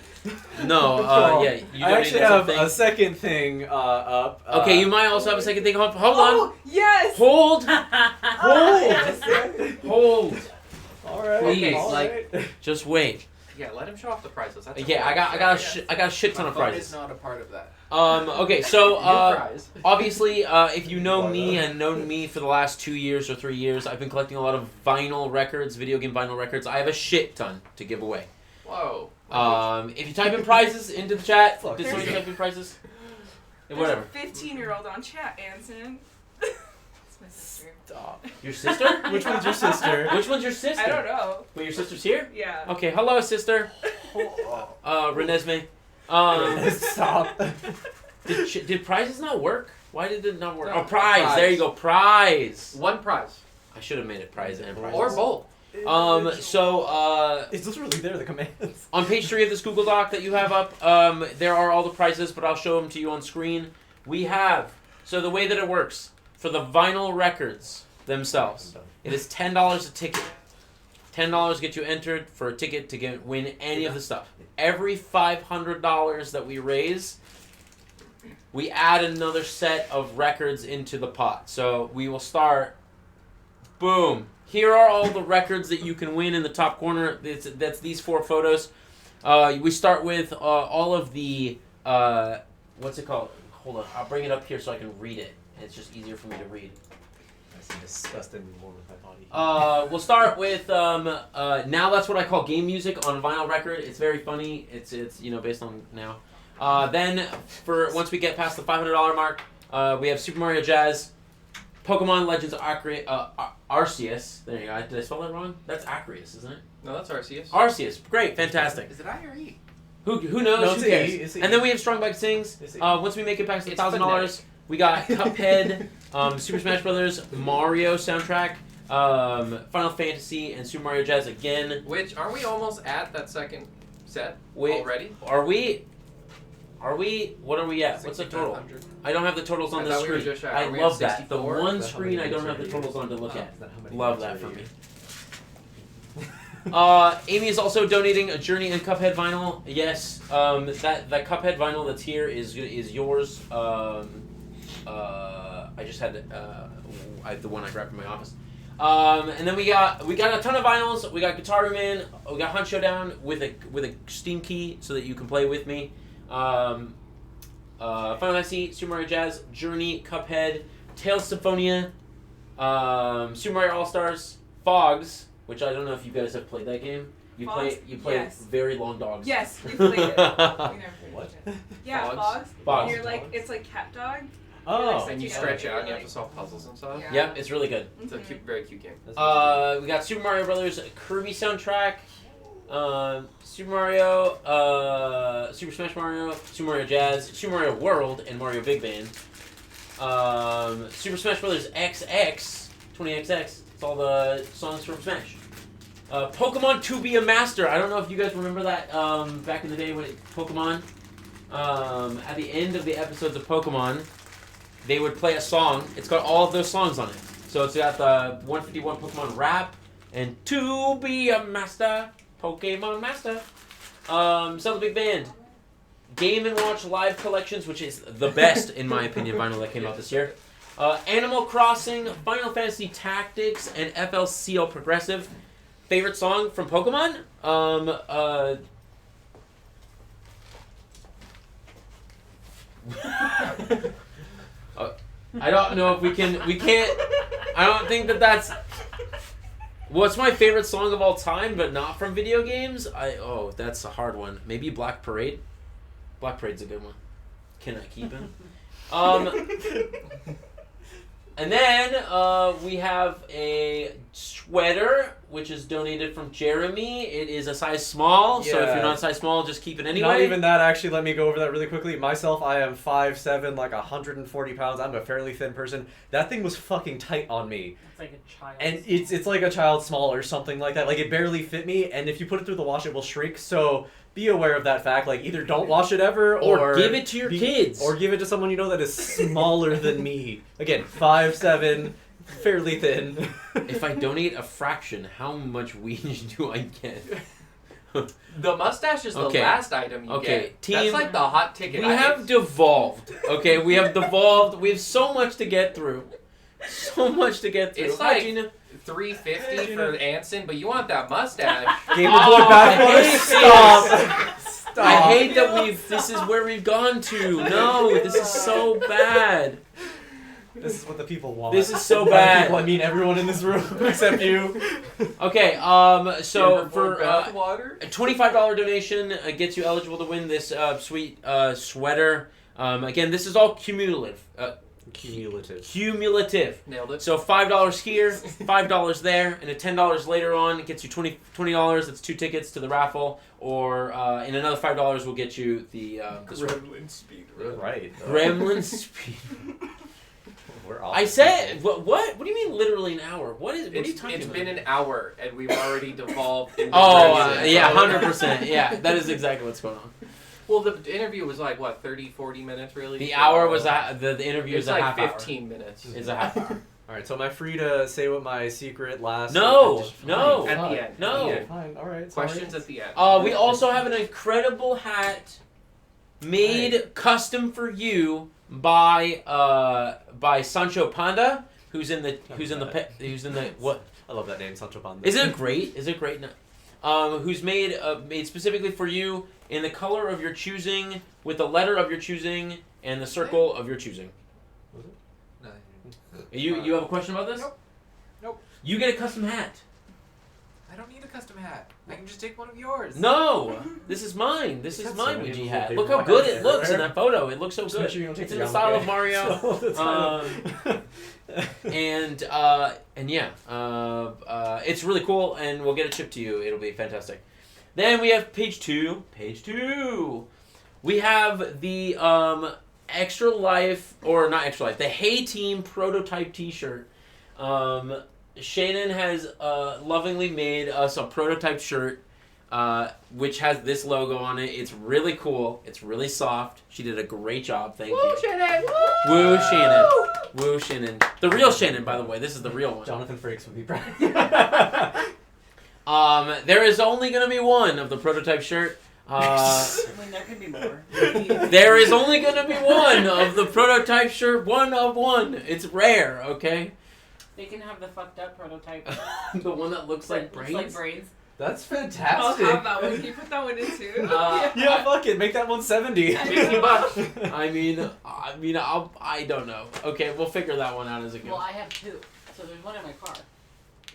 No, Cool. yeah, you I donated actually have something. a second thing up. Okay, you might also have a second thing. Hold on. Oh, yes! Hold. Hold. Hold. All right. Please, all like- right. Just wait. Yeah, let him show off the prices. That's Yeah, I got a shit ton My of phone prizes. is not a part of that. Okay, so Your prize. obviously, if you know me and known me for the last 2 years or 3 years, I've been collecting a lot of vinyl records, video game vinyl records. I have a shit ton to give away. Whoa. If you type in prizes into the chat, Fuck. did somebody type in prizes? Yeah, There's whatever. a 15-year-old on chat, Anson. It's my sister. Stop. Your sister? Which one's your sister? Which one's your sister? I don't know. Wait, your sister's here? Yeah. Okay, hello, sister. Renesmee. Stop. Did prizes not work? Why did it not work? No, Oh, prize. prize. There you go. Prize. One prize. I should have made it prize and prize. Or both. So, It's literally there, the commands. on page 3 of this Google Doc that you have up, there are all the prizes, but I'll show them to you on screen. We have, so the way that it works, for the vinyl records themselves, it is $10 a ticket. $10 get you entered for a ticket to win any of the stuff. Every $500 that we raise, we add another set of records into the pot. So we will start, boom. Here are all the records that you can win in the top corner. That's these 4 photos. We start with all of the, what's it called? Hold on, I'll bring it up here so I can read it. It's just easier for me to read. That's a disgusting one with my body. We'll start with Now That's What I Call Game Music on vinyl record. It's very funny. It's based on Now. Then for once we get past the $500 mark, we have Super Mario Jazz, Pokemon Legends Arceus. There you go. Did I spell that wrong? That's Acreus, isn't it? No, that's Arceus. Arceus. Great, fantastic. Is it I or E? Who knows? No, Who it's cares? E, it's E. And then we have Strong Bike Sings. It's E. Once we make it past the It's $1,000, we got Cuphead, Super Smash Brothers, Mario soundtrack, Final Fantasy, and Super Mario Jazz again. Which, aren't we almost at that second set Wait, already? Are we? What are we at? What's the total? 6,500. I don't have the totals on I the thought we were screen. just shy. I Are we at love that. The 64? one Is that how screen many I don't have games the are totals on to you? look Oh, at. is that how many Love games that are for you? me. Amy is also donating a Journey and Cuphead vinyl. Yes, that Cuphead vinyl that's here is yours. I just had the one I grabbed from my office. And then we got a ton of vinyls. We got Guitar Man. We got Hunt Showdown with a Steam key so that you can play with me. Final Fantasy, Super Mario Jazz, Journey, Cuphead, Tales Symphonia, Super Mario All Stars, Fogs. Which I don't know if you guys have played that game. You Fogs? play Yes. very long dogs. Yes, we played it. We never played What? it. Yeah, Fogs? Fogs. Fogs. And you're like, it's like cat dog. Oh. And you Yeah. stretch out and you Like- have to solve puzzles and stuff. Yeah. Yep, it's really good. It's a cute, very cute game. We got Super Mario Brothers, Kirby soundtrack, Super Mario, Super Smash Mario, Super Mario Jazz, Super Mario World, and Mario Big Band. Super Smash Brothers XX, 20XX. It's all the songs from Smash. Pokemon To Be a Master. I don't know if you guys remember that back in the day when Pokemon. At the end of the episodes of Pokemon, they would play a song. It's got all of those songs on it. So it's got the 151 Pokemon rap and To Be a Master, Pokemon Master. Sell the Big Band. Game & Watch Live Collections, which is the best, in my opinion, vinyl that came out this year. Animal Crossing, Final Fantasy Tactics, and FLCL Progressive. Favorite song from Pokemon? I don't know if we can't. I don't think that's. What's my favorite song of all time, but not from video games? That's a hard one. Maybe Black Parade. Black Parade's a good one. Can I keep him? And then we have a sweater, which is donated from Jeremy. It is a size small, so if Yeah. you're not a size small, just keep it anyway. Not even that, actually. Let me go over that really quickly. Myself, I am 5'7", like 140 pounds. I'm a fairly thin person. That thing was fucking tight on me. It's like a child. And it's like a child small or something like that. Like, it barely fit me, and if you put it through the wash, it will shrink. So be aware of that fact. Like, either don't wash it ever, Or give it to your kids. Or give it to someone you know that is smaller than me. Again, 5'7", fairly thin. If I donate a fraction, how much weed do I get? The mustache is the Okay. last item you Okay, get. team- That's like the hot ticket. We item. have devolved. Okay, we have devolved. We have so much to get through. So much to get through. It's Hi, like- Gina. $350 for Anson, but you want that mustache. Game Oh, Boy I Backwards, hate stop! Stop! I hate that this is where we've gone to. No, this is so bad. This is what the people want. This is so By the bad. people, I mean everyone in this room except you. Okay, so for water. a $25 donation gets you eligible to win this sweet sweater. Again, this is all cumulative. Cumulative. Nailed it. So $5 here, $5 there, and a $10 later on it gets you $20. That's 2 tickets to the raffle, or and another $5 will get you the sweater. Gremlin speed. Right. Gremlin speed. We're off. I said what? What do you mean? Literally an hour? What are you talking It's about? been an hour and we've already devolved. Into Oh Gremlin. yeah, 100%. Yeah, that is exactly what's going on. Well, the interview was like what, 30, 40 minutes really. The So, hour was the interview It's is a like half 15 minutes. hour. Is a half hour. All right, so am I free to say what my secret last? No, Fine, no. At fine, the end. No. At the end. Fine. All right. Questions at the end. We also have an incredible hat made custom for you by Sancho Panda, who's in the what? I love that name, Sancho Panza. Isn't it great? Is it great? Who's made specifically for you in the color of your choosing, with the letter of your choosing and the circle of your choosing. You have a question about this? Nope. Nope. You get a custom hat. I don't need a custom hat. I can just take one of yours. No, this is mine. This is That's my so many Ouija little hat. paper Look how like good that it looks in everywhere. that photo. It looks so Just make good. sure you don't take It's the in the style of Yamake. Mario. All the time. And it's really cool, and we'll get it shipped to you. It'll be fantastic. Then we have page 2. Page 2. We have the Extra Life, or not Extra Life, the Hey Team prototype T-shirt. Shannon has lovingly made us a prototype shirt, which has this logo on it. It's really cool. It's really soft. She did a great job. Thank you. Shannon! Woo, Shannon. Woo, Shannon. The real Shannon, by the way. This is the real one. Jonathan Frakes would be proud. There is only going to be one of the prototype shirt. I mean, there could be more. There is only going to be one of the prototype shirt. One of one. It's rare, okay? They can have the fucked up prototype. The one that looks like Looks brains. like brains. That's I'll fantastic. have that one. Can you put that one in too? Yeah, fuck it. Make that 170. $50. I don't know. Okay, we'll figure that one out as it Well, goes. I have 2. So there's one in my car.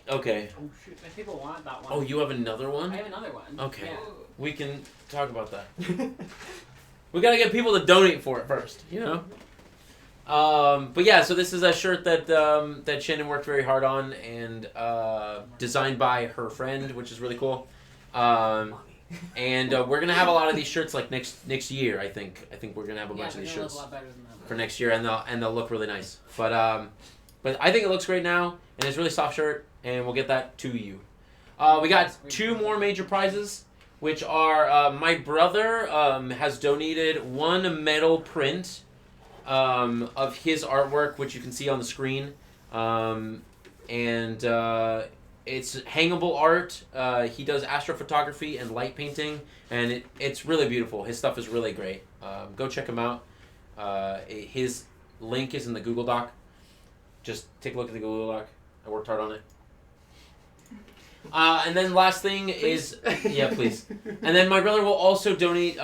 Okay. Oh shoot, if people want that one. Oh, you have another I one? have another one. Okay. Yeah. We can talk about that. We gotta get people to donate for it first, you know. But yeah, so this is a shirt that that Shannon worked very hard on and designed by her friend, which is really cool. And we're gonna have a lot of these shirts like next year. I think we're gonna have a bunch of they're these gonna look shirts a lot better than that. for next year, and they'll look really nice. But I think it looks great now, and it's a really soft shirt, and we'll get that to you. We got 2 more major prizes, which are my brother has donated 1 metal print of his artwork, which you can see on the screen, and it's hangable art. He does astrophotography and light painting, and it's really beautiful. His stuff is really great. Go check him out. His link is in the Google Doc. Just take a look at the Google Doc. I worked hard on it. And then last thing is, yeah, please. And then my brother will also donate.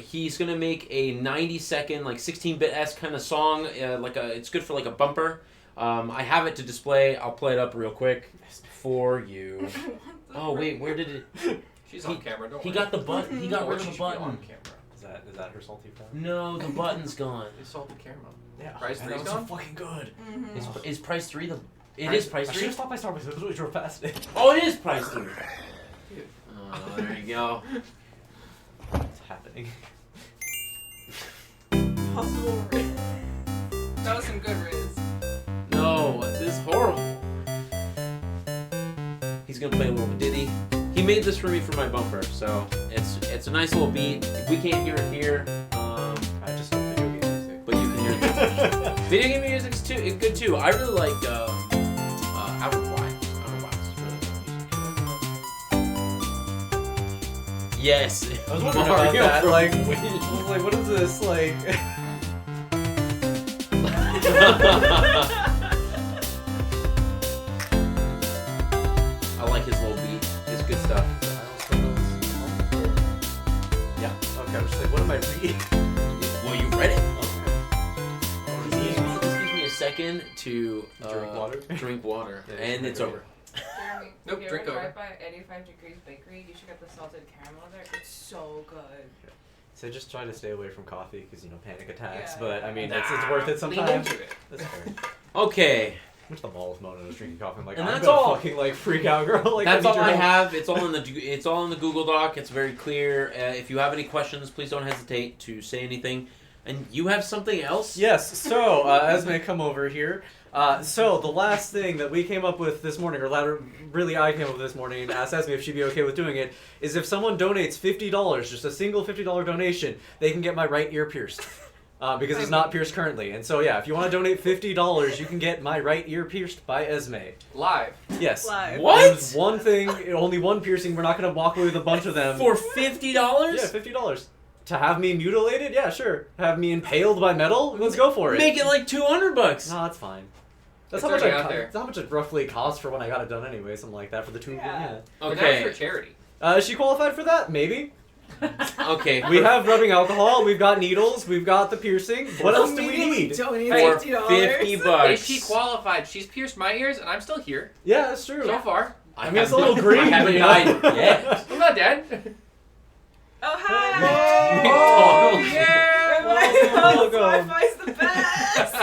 He's gonna make a 90-second, like 16-bit-esque kind of song. It's good for like a bumper. I have it to display. I'll play it up real quick for you. Oh wait, where did it? She's on camera, don't He worry. got the button. He got Or rid she of the should be button. on camera. Is that her salty friend? No, the button's gone. It's salted camera. Yeah. Price man, 3's that was gone? so fucking good. Is price 3 the? It is price I should 3. have stopped by Starbucks. It was really drove past it. Oh, it is price 3. Oh, there you go. What's happening? Possible Riz. That was some good Riz. No, this is horrible. He's gonna play a little ditty. He made this for me for my bumper, so it's a nice little beat. We can't hear it here, I just don't video game music. but you can hear it. Video game music's good too. I really like Outer Wilds. Outer Wilds is really good. Yes, I was wondering about that. from Like, Wind. I was like, what is this? Like, I like his little beat. It's good stuff. Yeah. okay, I'm just like, what am I reading? Well, you read it. Oh, This gives me a second to Drink water? Drink water, Yeah, and drink it's water. over. Jeremy, Nope, if you drink ever over. drive by 85 Degrees Bakery, you should get the salted caramel there. It's so good. So just try to stay away from coffee because, you know, panic attacks. Yeah. But, I mean, it's Nah, worth it lean sometimes. into it. That's fair. Okay, I went to the mall with Mona and was drinking coffee. I'm like, And I'm that's gonna all. fucking, like, freak out, girl. Like, that's need all your I help. have. It's all in the Google Doc. It's very clear. If you have any questions, please don't hesitate to say anything. And you have something else? Yes, so, Esme, come over here. So, the last thing that we came up with this morning, or rather, really I came up with this morning and asked Esme if she'd be okay with doing it, is if someone donates $50, just a single $50 donation, they can get my right ear pierced. Because it's not pierced currently. And so, yeah, if you want to donate $50, you can get my right ear pierced by Esme. Live. Yes. Live. What? There's one thing, only one piercing, we're not going to walk away with a bunch of them. For $50? Yeah, $50. To have me mutilated? Yeah, sure. Have me impaled by metal? Let's go for it. Make it like $200. No, that's fine. That's It's how much already out there. that's how much it roughly cost for when I got it done anyway, something like that for the 2 Yeah. yeah. But that's for Okay. charity. Is she qualified for that? Maybe. Okay. We have rubbing alcohol. We've got needles. We've got the piercing. What else do we need? Donate For $50. $50. If she qualified, she's pierced my ears, and I'm still here Yeah, that's true. so far. I mean, it's a little green. I haven't died yet. I'm not dead. Oh, hi! Oh, welcome. Wi-Fi's the best!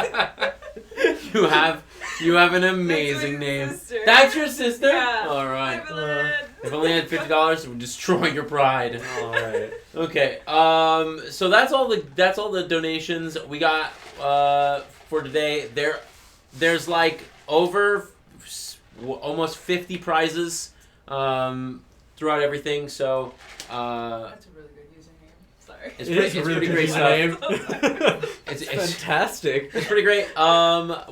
You have an amazing That's my name. sister. That's your sister? Yeah. All right. Hi, Evelyn. If I only had $50, it would destroy your pride. All right. Okay. So that's all the donations we got for today. There's like over almost 50 prizes throughout everything. So That's a really good username. Sorry. it's pretty great stuff. name. It's Fantastic. It's pretty great.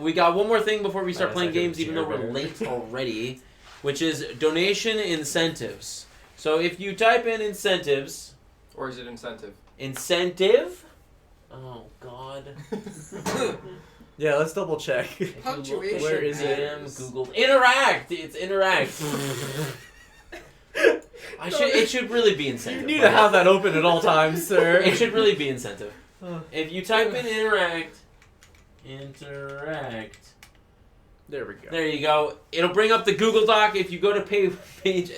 We got one more thing before we start Nice, playing I can games, even though we're share late already, which is donation incentives. So if you type in incentives, Or is it incentive? incentive. Oh God. Yeah, let's double check. Punctuation. Where is it? Damn Google. Interact. It's interact. It should really be incentive. You need to right? have that open at all times, sir. It should really be incentive. Uh, If you type in interact. There we go. There you go. It'll bring up the Google Doc. If you go to page,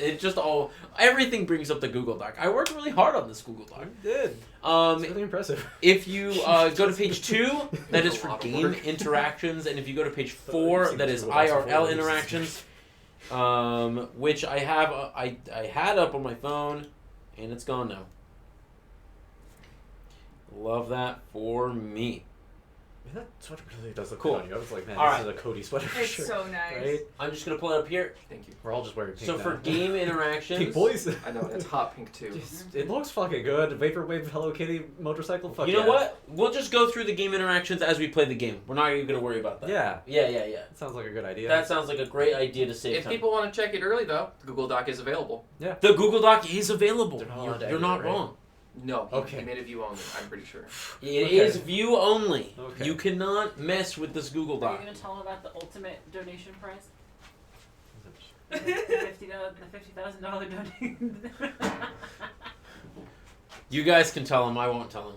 everything brings up the Google Doc. I worked really hard on this Google Doc. You did. It's really impressive. If you go to page 2, that is A for lot of game work. interactions, and if you go to page So 4, using that is Google Docs IRL before. interactions, which I have. I had up on my phone, and it's gone now. Love that for me. Man, that sweater really does look Cool. good on you. I was like, man, All this right. is a Cody sweater for It's sure. so nice. Right? I'm just gonna pull it up here. Thank you. We're all just wearing pink So for now. game interactions, Pink boys. I know, it's hot pink too. It looks fucking good. Vaporwave Hello Kitty motorcycle. Fuck you know yeah. what? We'll just go through the game interactions as we play the game. We're not even gonna worry about that. Yeah, Yeah. that sounds like a good idea. That sounds like a great idea to save If time. people want to check it early, though, the Google Doc is available. The Google Doc is available. They're not allowed to You're edit not it, right? wrong. No, he Okay. made a view only, I'm pretty sure. It is Okay. view only. Okay. You cannot mess with this Google Are you Doc. gonna tell them about the ultimate donation prize? The $50,000 donation. You guys can tell him. I won't tell him.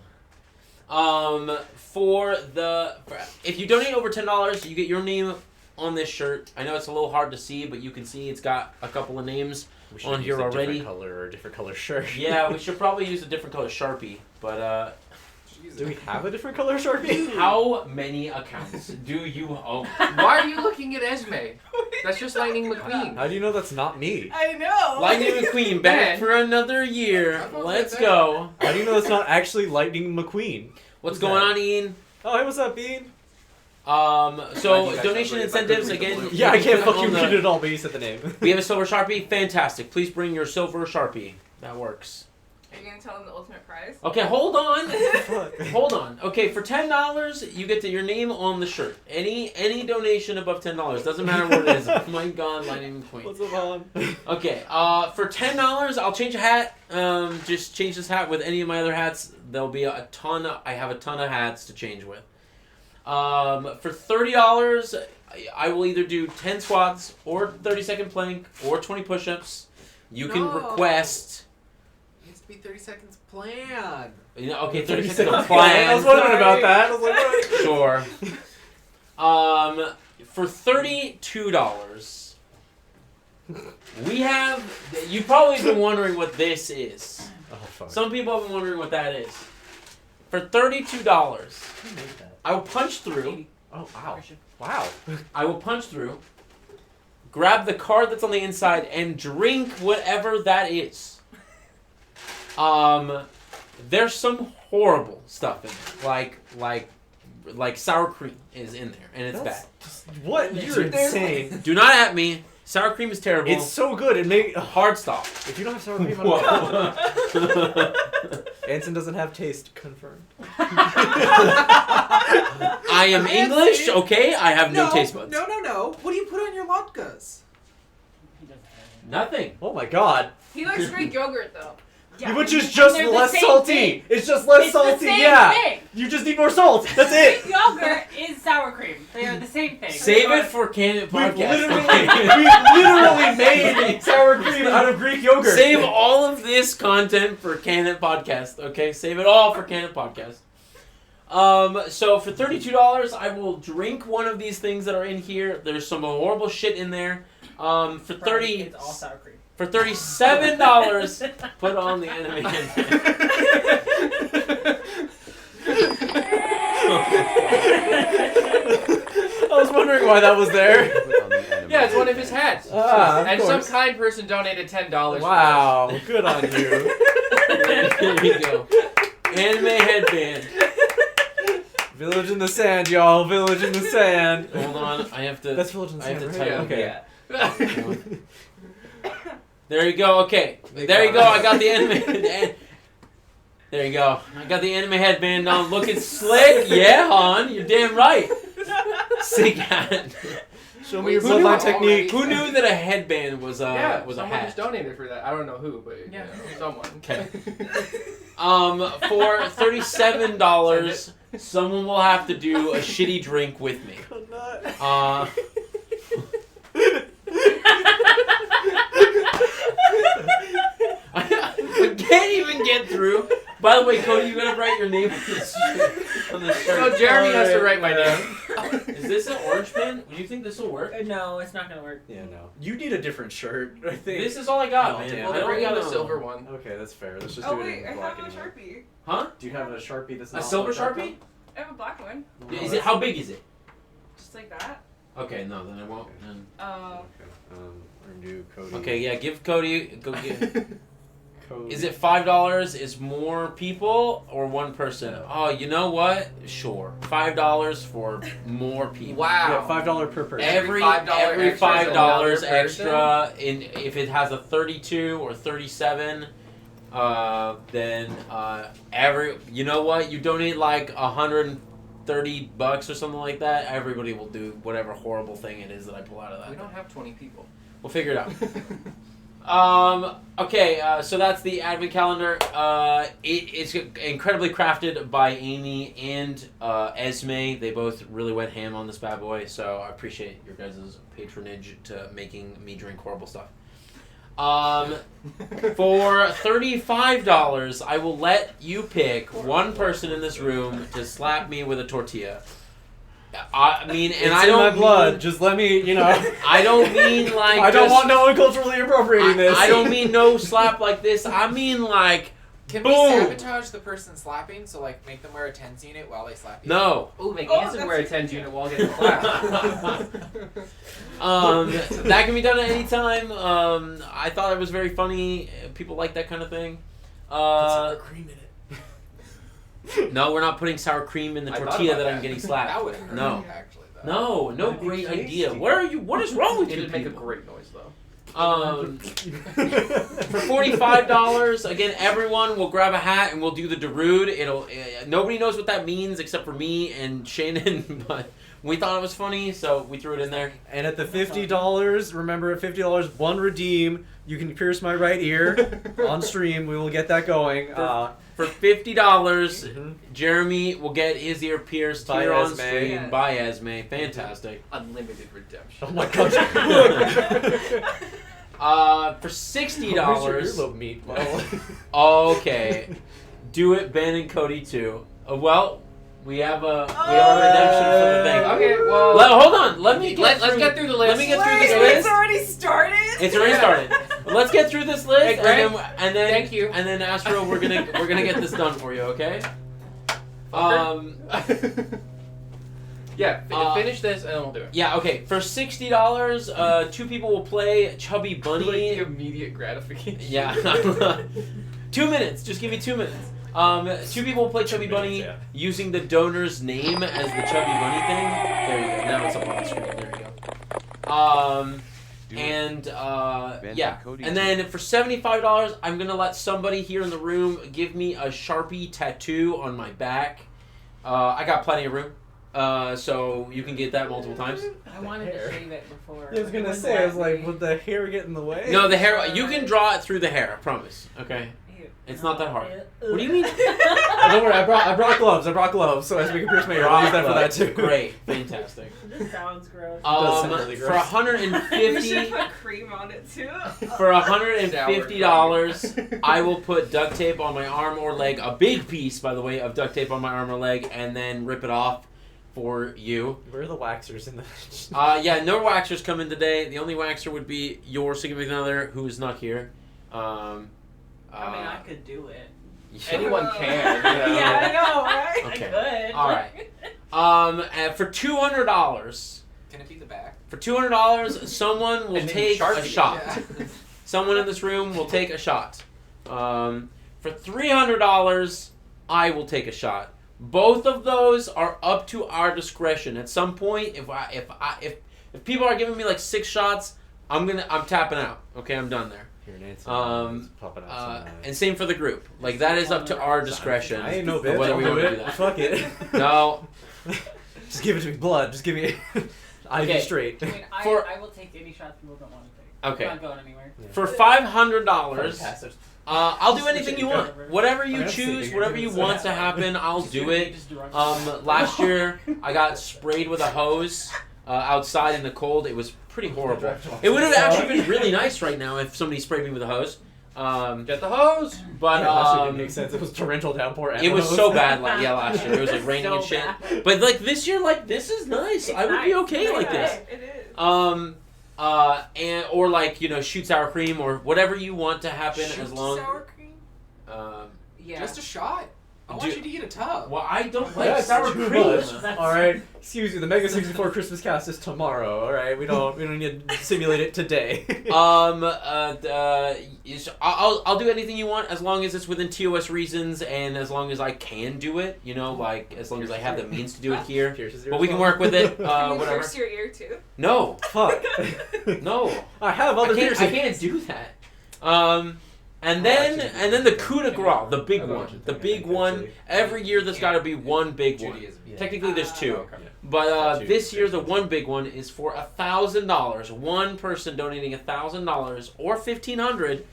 If you donate over $10, you get your name on this shirt. I know it's a little hard to see, but you can see it's got a couple of names. We on use here a already. Different color or a different color shirt. Yeah, we should probably use a different color Sharpie. But Do we have a different color Sharpie? how many accounts do you own? Why are you looking at Esme? That's just Lightning McQueen. How do you know that's not me? I know. Lightning McQueen back Ben. for another year. I thought Let's that- go. How do you know it's not actually Lightning McQueen? What's Who's going that? on, Ian? Oh, hey, what's up, Bean? So Glad you guys donation have incentives read the again. blue. Yeah, I you can't can put fucking on the- read it all, but you said the name. We have a silver Sharpie. Fantastic. Please bring your silver Sharpie. That works. Are you gonna tell them the ultimate prize? Okay, hold on. Fuck. Hold on. Okay, for $10, you get your name on the shirt. Any donation above $10, doesn't matter what it is. Oh my God, Lightning McQueen. What's up, on? Okay, for $10, I'll change a hat. Just change this hat with any of my other hats. There'll be I have a ton of hats to change with. For $30, I will either do 10 squats or 30-second plank or 20 push-ups. You can No. request. It needs to be 30 seconds plan. You know, okay, 30 seconds. seconds I was plan. wondering about that. I was like, what? Sure. For $32, we have. You've probably been wondering what this is. Oh, fuck. Some people have been wondering what that is. For $32, Who made that? I will punch through. Oh, wow. Wow. I will punch through. Grab the card that's on the inside and drink whatever that is. There's some horrible stuff in there, like sour cream is in there, and it's That's- bad. What? You're insane. Do not at me. Sour cream is terrible. It's so good. It may. hard stop. If you don't have sour cream, I don't know. Whoa. Anson doesn't have taste. Confirmed. I am English, okay? I have no taste buds. No. What do you put on your latkes? He doesn't have Nothing. Oh my God. He likes Greek yogurt though. Yeah. Which is And just they're the less same salty. thing. It's just less It's salty. the same Yeah. thing. You just need more salt. That's it. Greek yogurt is sour cream. They are the same thing. Save it for Candid We've Podcast. literally made sour cream out of Greek yogurt. Save all of this content for Candid Podcast. Okay, save it all for Candid Podcast. So for $32, I will drink one of these things that are in here. There's some horrible shit in there. For It's all sour cream. for $37, put on the anime headband. I was wondering why that was there. Yeah, it's one of his hats. Of And course. some kind person donated $10. Wow, good on you. There you go. Anime headband. Village in the sand, y'all. Village in the sand. Hold on, I have to. That's Village in the I have sand, to right? type. Okay. There you go. Okay, there you go. I got the anime. There you go. I got the anime headband on. Looking slick. Yeah, hon. You're damn right. Sick hat. Show me Wait, your who knew bloodline already? technique. Who knew that a headband was a Yeah, was a someone hat? just donated for that. I don't know who, but Yeah. someone. Okay. For $37, someone will have to do a shitty drink with me. I can't even get through. By the way, Cody, you gotta write your name on this shirt. On this shirt. No, Jeremy has to write my name. Is this an orange pen? Do you think this will work? No, it's not gonna work. Yeah, no. You need a different shirt, I think. This is all I got, Oh, man. damn. Well, I they're don't bringing got the a silver one. Okay, that's fair. Let's just Oh do it wait, in I black have a anymore. Sharpie. Huh? Do you have a Sharpie that's A not silver on Sharpie? I have a black one. Is it? How big is it? Just like that. Okay, no, then I won't. Then. Oh. Our new Cody. Okay, yeah, give Cody. Go get. Cody. Is it $5? Is more people or one person? Oh, you know what? Sure, $5 for more people. Wow. Yeah, $5 per person. Every $5 every extra is $5 another extra in if it has a 32 or 37, then every you know what you donate like $130 or something like that. Everybody will do whatever horrible thing it is that I pull out of that. We don't have 20 people. We'll figure it out. Okay, so that's the advent calendar. It's incredibly crafted by Amy and Esme. They both really went ham on this bad boy, so I appreciate your guys' patronage to making me drink horrible stuff. For $35, I will let you pick one person in this room to slap me with a tortilla. I mean, and It's I in don't my blood. mean- Just let me, I don't mean like I don't just- want no one culturally appropriating this. I don't mean no slap like this. I mean like Can Boom. we sabotage the person slapping? So like make them wear a TENS unit while they slap you? no. Ooh, make Oh, Anson wear a that's 10 unit while getting clapped. That can be done at any time. I thought it was very funny. People like that kind of thing. cream in it. No, we're not putting sour cream in the I thought tortilla about that I'm that. getting slapped. That would hurt. No. Actually, though. No That'd be great tasty. idea. What are you? What is wrong with It you did make a people? great noise, though. For $45, again, everyone will grab a hat and we'll do the Darude. It'll nobody knows what that means except for me and Shannon, but we thought it was funny, so we threw it in there. And at the $50, remember at $50, one redeem. You can pierce my right ear on stream. We will get that going. For $50, Mhm. Jeremy will get his ear pierced By here on Esme. stream Yes. by Esme. Fantastic. Unlimited redemption. Oh my god. For $60. Where's your earlobe meat? Well, Okay. Do it, Ben and Cody too. Well, we have a redemption for the thing. Okay, well, Hold on. Let's let's get through the list. Let me get through Wait, this it's list. already started? It's already started. Let's get through this list, Hey, Greg. and then Thank you. And then Astro, we're gonna get this done for you, okay? Yeah, Uh, finish this and then we'll do it. Yeah, okay. For $60, 2 people will play Chubby Like Bunny. the immediate gratification. Yeah. 2 minutes. Just give me 2 minutes. 2 people will play Chubby Bunny minutes, using the donor's name as the Chubby Bunny thing. There you go. Now it's up on the screen. There you go. Yeah. And then for $75, I'm gonna let somebody here in the room give me a Sharpie tattoo on my back. I got plenty of room. So you can get that multiple times. I wanted to shave it before. I was gonna say, I was like, would the hair get in the way? No, the hair. You can draw it through the hair. I promise. Okay. Ew. it. It's not that hard. What do you mean? Oh, don't worry, I brought gloves. So as we can pierce my ear, I'll use that for that too. Great, fantastic. This sounds gross. does sound really For gross. We should $150 put cream on it too. for $150, I will put duct tape on my arm or leg, a big piece, by the way, of duct tape on my arm or leg, and then rip it off for you. Where are the waxers in the? Yeah, no waxers come in today. The only waxer would be your significant other, who is not here. I mean, I could do it. Anyone can. You know? Yeah, I know, right? Okay. I could. All right. And for $200, Can it be the back? someone will And then take a Sharpie it, shot. Yeah. Someone in this room will take a shot. For $300, I will take a shot. Both of those are up to our discretion. At some point, if people are giving me like 6 shots, I'm tapping out. Okay, I'm done there. Here, Nancy. Popping out some, And same for the group. Like that is up to our discretion. I ain't no of bitch. whether I'll we do want to it. do that. Fuck it. No. Just give it to me. Blood. Just give me. Okay. IV straight. I mean, For- I will take any shots people don't want to take. Okay. I'm not going anywhere. For $500, Passive. I'll do anything you want. Whatever you I'm choose, thinking whatever you're you gonna want say to happen, I'll do it. Just direct- Last year, I got sprayed with a hose outside in the cold. It was pretty horrible. It would have actually been really nice right now if somebody sprayed me with a hose. Get the hose. But Yeah, that shit didn't make sense. It was torrential downpour. And it was hose. so bad last year. It was like raining So and shit. bad. But like this year, like this is nice. It's I would be nice. okay like Yeah, this. It is. And or like shoot sour cream or whatever you want to happen Shoot as long. sour cream? Yeah. Just a shot. I want Dude. you to get a tub. Well, I don't like That's sour too cream. much. All right, excuse me. The Mega 64 Christmas cast is tomorrow. All right, we don't need to simulate it today. I'll do anything you want as long as it's within TOS reasons and as long as I can do it. Like as long as I have the means to do it here. Pierces But we can work with it. Can you Whatever. pierce your ear too? No, Fuck. no. I have I other can't piercings. do that. And then the coup de grace, the big one, Every year there's got to be one big one. Judaism. Technically, there's 2. Okay. But this year, the one big one is for $1,000. One person donating $1,000 or $1,500,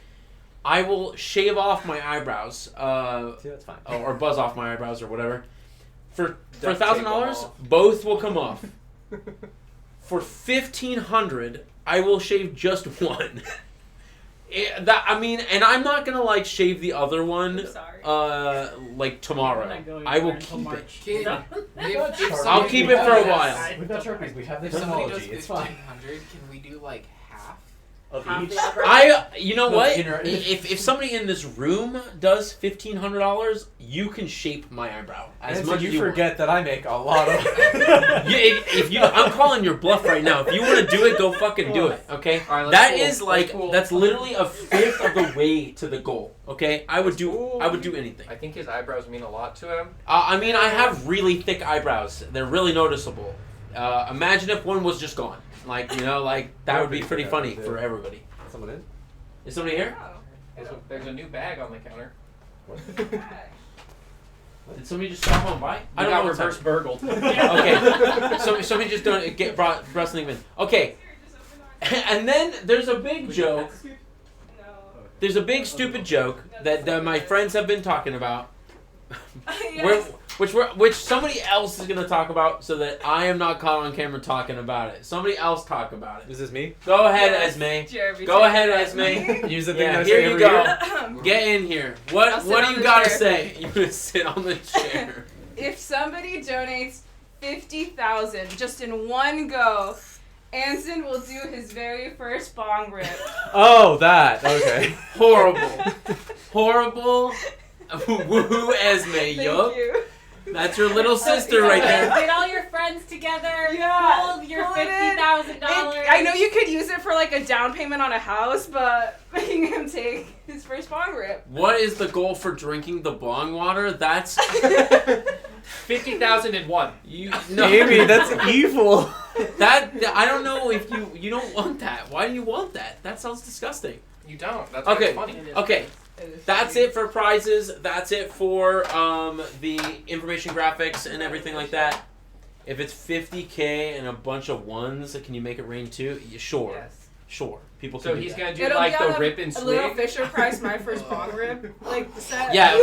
I will shave off my eyebrows, See, that's fine. or buzz off my eyebrows, or whatever. For Duct tape them $1,000, off. both will come off. For $1,500, I will shave just one. And I'm not gonna like shave the other one. I'm sorry. Like I'm tomorrow. not going I will anywhere until keep it. March. Kid, if I'll keep it for a while. We've got Sharpies. We have the If somebody does technology. It's fine. 1,500, can we do like half? Of Half each. the eyebrow. You know No, what? inner- If somebody in this room does $1,500, you can shape my eyebrow as And much so as you you forget that I make a lot of. if you, I'm calling your bluff right now. If you want to do it, go fucking do it. Okay. All right, let's That pool. is Let's like pool. that's literally a fifth of the way to the goal. Okay. I would do anything. I think his eyebrows mean a lot to him. I have really thick eyebrows. They're really noticeable. Imagine if one was just gone. Like that would be pretty funny for everybody. Someone in? Is somebody here? There's a new bag on the counter. Did somebody just stop on by? I don't know what's reverse burgled. Okay. Somebody just don't brought something in. Okay. And then there's a big joke. No. There's a big stupid joke that my friends have been talking about, Yes. which somebody else is gonna talk about, so that I am not caught on camera talking about it. Somebody else talk about it. Is this me? Go ahead, Yes. Esme. Jeremy, Go take ahead, that. Esme. Use the thing Yeah, I here say you every go. year. Get in here. I'll What sit do on you the gotta chair. say? You're gonna sit on the chair. If somebody donates 50,000 just in one go, Anson will do his very first bong rip. Oh, that. Okay. Horrible. Horrible. Woohoo, Esme, Thank yup. you. That's your little sister right there. Get all your friends together. Yeah, Pull your pull it in. $50,000. I know you could use it for like a down payment on a house, but making him take his first bong rip. What is the goal for drinking the bong water? That's 50,001. you. No, Amy, that's evil. That I don't know if you don't want that. Why do you want that? That sounds disgusting. You don't. That's why Okay. it's funny. Okay, that's it for prizes. That's it for the information graphics and everything like that. If it's $50K and a bunch of ones, can you make it rain too? Yeah, sure. Yes. Sure, people can So do he's that. gonna do It'll like be on the rip and a little swig. Fisher Price, my first prime rib, like the set. Yeah,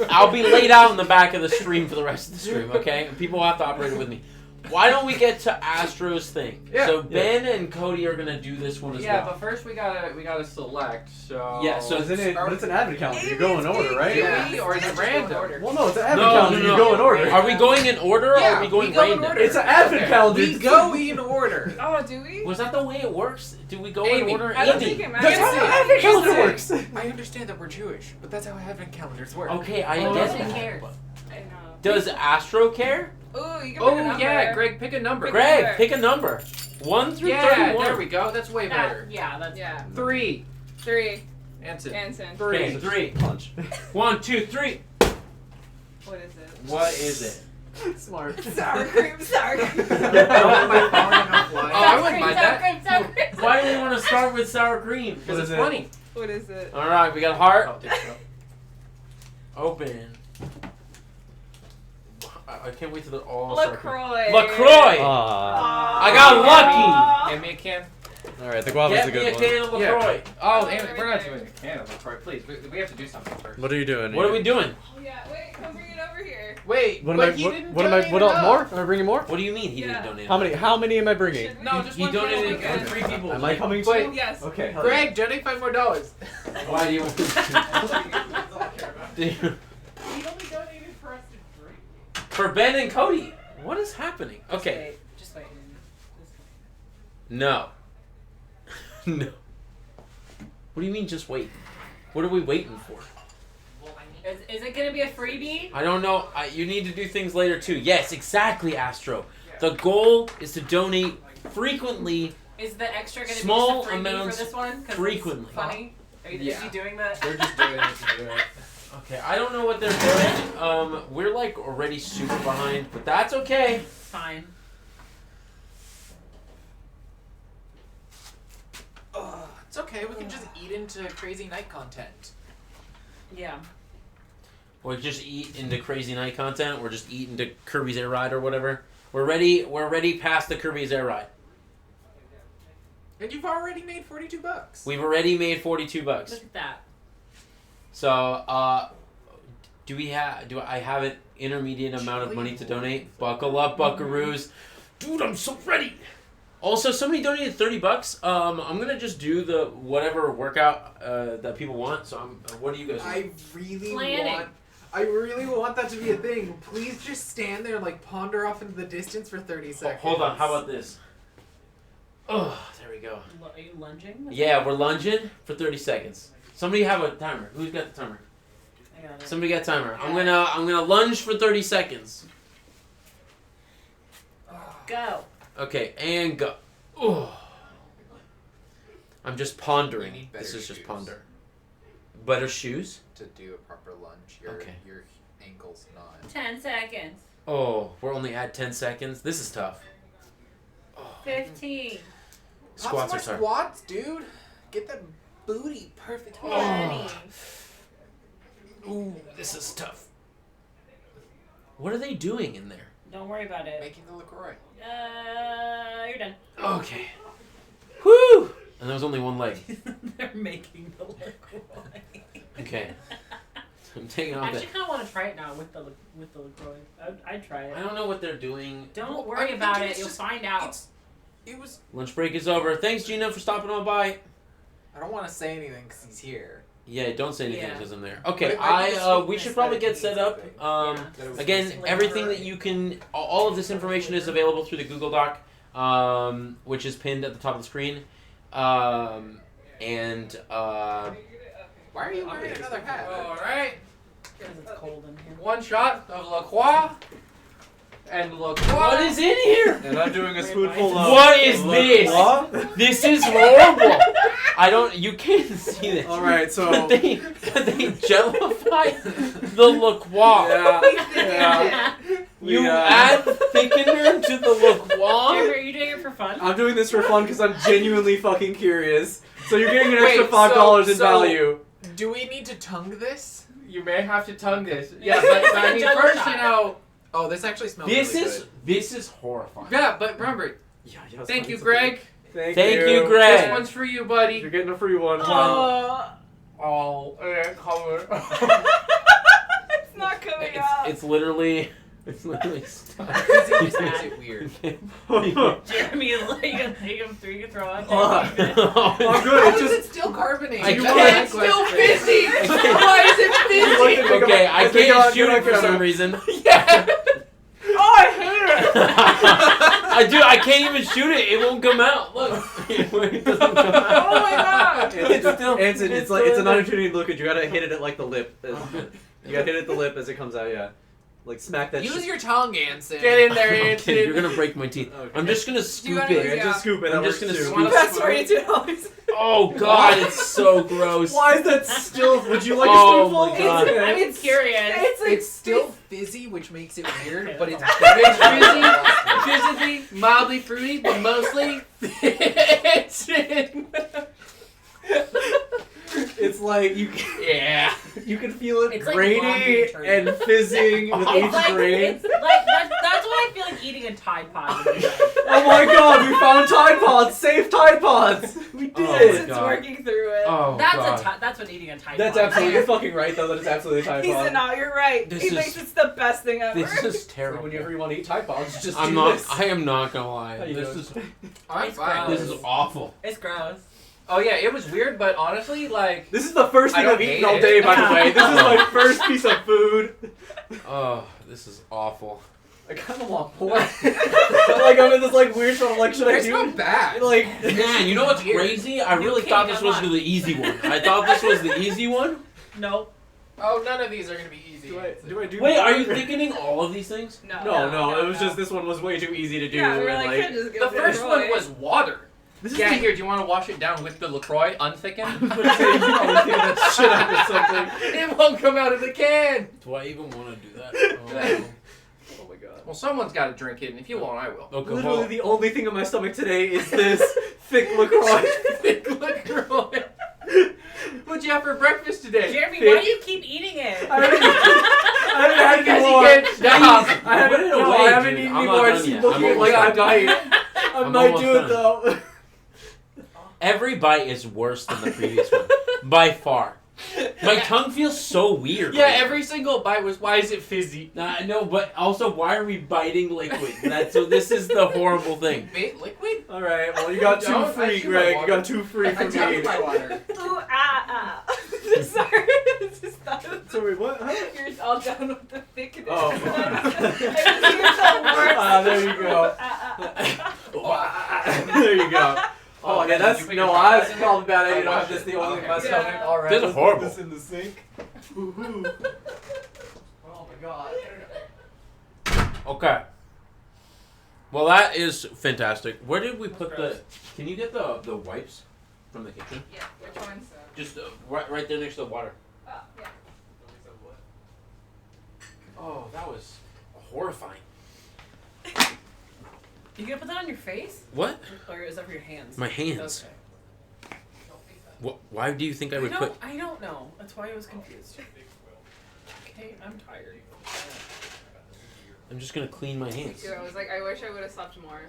I'll be laid out in the back of the stream for the rest of the stream, okay? And people will have to operate it with me. Why don't we get to Astro's thing? Yeah. So Ben and Cody are gonna do this one as Yeah, well. but first we gotta select. So Yeah, so Isn't it? But it's an advent calendar. You go in order, right? Yeah. Or is it random? Well, no, it's an advent No, calendar. no, You no. go in order. Are we going in order or Yeah, are we going we go in random? order. It's an advent Okay. calendar. We go in order. Oh, do we? Was that the way it works? Do we go Amy, in order? I don't Amy. think it That's matters. how an Listen, advent calendar listen. works. I understand that we're Jewish, but that's how advent calendars work. Okay, I Oh, get nobody that. cares. but I know. Does Astro care? Ooh, you can pick a Oh number. yeah, Greg, pick a number. Greg, pick a number. 1 through Yeah, 31. there we go. That's way better. Yeah, that's Yeah. 3. 3. Anson. Anson. Okay, 3. Punch. 1, 2, 3. What is it? What is it? Smart. Sour cream, sour cream. Am I far enough Oh, line? I wouldn't mind that. Why do we want to start with sour cream? Because What it's is it? funny. What is it? All right, we got a heart. Oh, take it out. Open. I can't wait till they're all sour cream. LaCroix. LaCroix. Ah. I got lucky. Hand me a can. All right, the guava's Get a me a good one. can of LaCroix. Oh, and we're not doing a can of LaCroix, please. We have to do something first. What are you doing? What are we doing? Oh, yeah, wait, come bring it over here. Wait, What am but I? he What, didn't what am I? donate What enough. more? Am I bringing more? What do you mean he Yeah. didn't donate? How many? How many am I bringing? Should we? No, just He one can. donated Okay. for 3 people. Am I coming Wait. too? Yes. Okay. hell Greg, donate $5 more. Why do you? He only donated for us to drink. For Ben and Cody. What is happening? Okay. Just wait. No. No. What do you mean just wait? What are we waiting for? Is it gonna be a freebie? I don't know. You need to do things later too. Yes, exactly, Astro. The goal is to donate frequently. Is the extra gonna Small be just a freebie amounts for this one? 'Cause frequently. It's funny. Are you, Yeah. Is he doing that? They're just doing it to do it. Okay, I don't know what they're doing. We're like already super behind, but that's okay. Fine. It's okay. We can just eat into crazy night content. Yeah. Or just eat into Crazy Night content, or just eat into Kirby's Air Ride or whatever. We're ready past the Kirby's Air Ride. And you've already made $42. We've already made $42. Look at that. So, do I have an intermediate amount of money to donate? Buckle up, buckaroos. Dude, I'm so ready. Also, somebody donated $30. I'm gonna just do the whatever workout that people want. So, what do you guys want? I really want that to be a thing. Please just stand there and like ponder off into the distance for 30 seconds. Hold on, how about this? Oh, there we go. Are you lunging? Yeah, we're lunging for 30 seconds. Somebody have a timer. Who's got the timer? I got it. Somebody got a timer. I'm gonna lunge for 30 seconds. Go. Okay, and go. Oh. I'm just pondering. You need better This is just shoes. ponder. Better shoes? To do a proper lunge, your Okay. your ankle's not. 10 seconds. Oh, we're only at 10 seconds. This is tough. 15. Squats are Not so tough. much squats, dude. Get the booty perfect. 20. Ooh, this is tough. What are they doing in there? Don't worry about it. Making the LaCroix. You're done. Okay. Woo! And there was only one leg. They're making the LaCroix. Okay. I'm taking off I that. actually kind of want to try it now with the LaCroix. I'd try it. I don't know what they're doing. Don't Well, worry I'm about thinking it. it's You'll just- find out. It was. Lunch break is over. Thanks, Gina, for stopping on by. I don't want to say anything because he's here. Yeah, don't say anything Yeah. because I'm there. Okay, But I think it's we sweetness should probably that get it set needs, up. I think. Yeah. That it was Again, just- everything that you can, all of this information is available through the Google Doc, which is pinned at the top of the screen. And Why are you wearing another hat? Alright. Because it's cold in here. One shot of LaCroix. And LaCroix. what is in here? And I'm doing a Wait, spoonful why of. What is this? LaCroix. This is horrible. I don't. You can't see this. All right, so. But they jellified the LaCroix. Yeah. You We, add thickener to the LaCroix. Jeremy, are you doing it for fun? I'm doing this for fun because I'm genuinely fucking curious. So you're getting an extra Wait, $5 in so- value. Do we need to tongue this? You may have to tongue this. Yeah, Yeah, but I mean, jello first, shot. you know. Oh, this actually smells This really is good. this is horrifying. Yeah, but remember, Yeah, thank you, Greg. Thank you, This Greg. one's for you, buddy. You're getting a free one. Oh, cover. It's not coming out. It's literally stuck. It just makes it weird. Jeremy is like, you can throw out. I'm How good. It's is just it still carbonated? I That's can't. my It's still question. fizzy. Why is it fizzy? Okay, I It's like, can't shoot you're it for not some gonna- reason. Yeah. Oh, I hate it. I can't even shoot it. It won't come out. Look, it doesn't come out. Oh my god. It's still. Anson, it's like it's an opportunity to look at. You gotta hit it at like the lip. You gotta hit it at the lip as it comes out. Yeah, like smack that. Use shit. your tongue, Anson. Get in there, Okay, Anson. you're gonna break my teeth. Okay. I'm just gonna you scoop wanna it. use- Yeah, just scoop it. I'm that just works gonna too. scoop That's $42. Oh God, it's so gross. Why is that still? Would you like Oh a spoonful? my God. I'm curious. It's like It's still fizzy, which makes it weird, but it's It's better. fizzy, mildly fruity, but mostly Anson. It's like Yeah. you can feel it It's like grainy laundry detergent. and fizzing with It's each like, grain. it's like that's what I feel like eating a Tide Pod. would be like. Oh my God, we found Tide Pods! Safe Tide Pods! We did! Oh, it's God. working through it. Oh That's God. that's what eating a Tide That's Pod. absolutely, you're fucking right though, that is absolutely a Tide He's Pod. no, you're right. This he is- thinks it's the best thing ever. This is So terrible. whenever you want to eat Tide Pods, just I'm do not. this. I am not gonna lie. How you This doing? is. I'm It's fine. This is awful. It's gross. Oh yeah, it was weird, but honestly, like, This is the first I thing don't I've eaten hate all it. day, by the Yeah. way. This is my first piece of food. Oh, this is awful. I kind of want more. Like I'm in this like weird sort of like, should I It's do not it? bad. Like, Man, you know what's crazy? I really King thought this of was Luck. the easy one. I thought this was the easy one. Nope. oh, none of these are gonna be easy. do I do? Wait, are you thickening all of these things? No, it was just this one was way too easy to do. Yeah, we were and, like, can't just The go first LaCroix. one was water. this is Yeah, the- here, do you want to wash it down with the LaCroix, unthickened? I'm gonna say you probably think that shit out of something. It won't come out of the can! Do I even want to do that? Oh my God. Well, someone's got to drink it, and if you won't, I will. Okay, Literally well, the only thing in my stomach today is this thick LaCroix. Thick LaCroix. What'd you have for breakfast today? Jeremy, Thick. why do you keep eating it? I haven't had any Because more. he can't stop. I haven't, Put it no, away, I haven't dude. eaten I'm any not more. I done just yet. looking I'm at like almost on diet. I I'm might almost do it done. though. every bite is worse than the previous one by far. My tongue feels so weird. Yeah, right now. every single bite was, why is it fizzy? Nah, no, but also, why are we biting liquid? So this is the horrible thing. Bait liquid? All right, well you got two Don't, I free, chew my Greg. You water. got 2 free I for tapped me. my water. Ooh, Sorry, it's just thought it was Sorry, what? Huh? you're all down with the thickness. Oh. Ah, There you go. There you go. Oh, yeah, did that's you put your no. fries That's in probably a bad there? idea. You don't Oh, have this the only okay. in my Yeah. stomach. All right, This is let's horrible. Put this in the sink. Woohoo! Oh my God. Okay. Well, that is fantastic. Where did we put the? gross. Can you get the wipes from the kitchen? Yeah, which one's? Just right there next to the water. Oh, yeah. Oh, that was horrifying. You gonna put that on your face? What? Or is that for your hands? My hands. Okay. Why do you think I would put? I don't know. That's why I was confused. Okay, I'm tired. I'm just gonna clean my hands. Dude, I was like, I wish I would have slept more.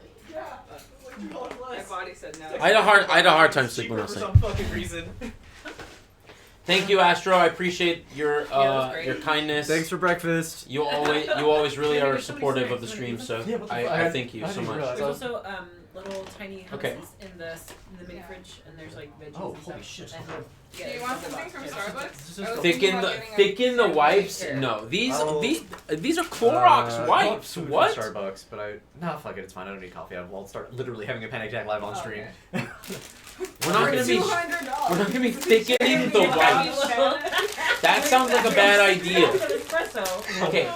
My body said no. I had a hard time sleeping For last night. some fucking reason. Thank you, Astro. I appreciate your that was great. your kindness. Thanks for breakfast. You always really Yeah, are there's so many supportive of the snacks. stream. So Yeah, what the fuck? I thank you I so didn't much. realize. There's also little tiny hummuses Okay. in the mini fridge, and there's like veggies Oh, and holy stuff. shit. And, Do you want something from Starbucks? I was Thicken thinking the about getting a thicken the sandwich wipes. here. No, these I'll- these are Clorox wipes. Food from What? Starbucks, but nah, fuck it, it's fine. I don't need coffee. I'll start literally having a panic attack live on Oh, stream. okay. We're not gonna be $200. we're not gonna be thickening the Yeah. wipes. That sounds like a bad idea. Espresso. Okay,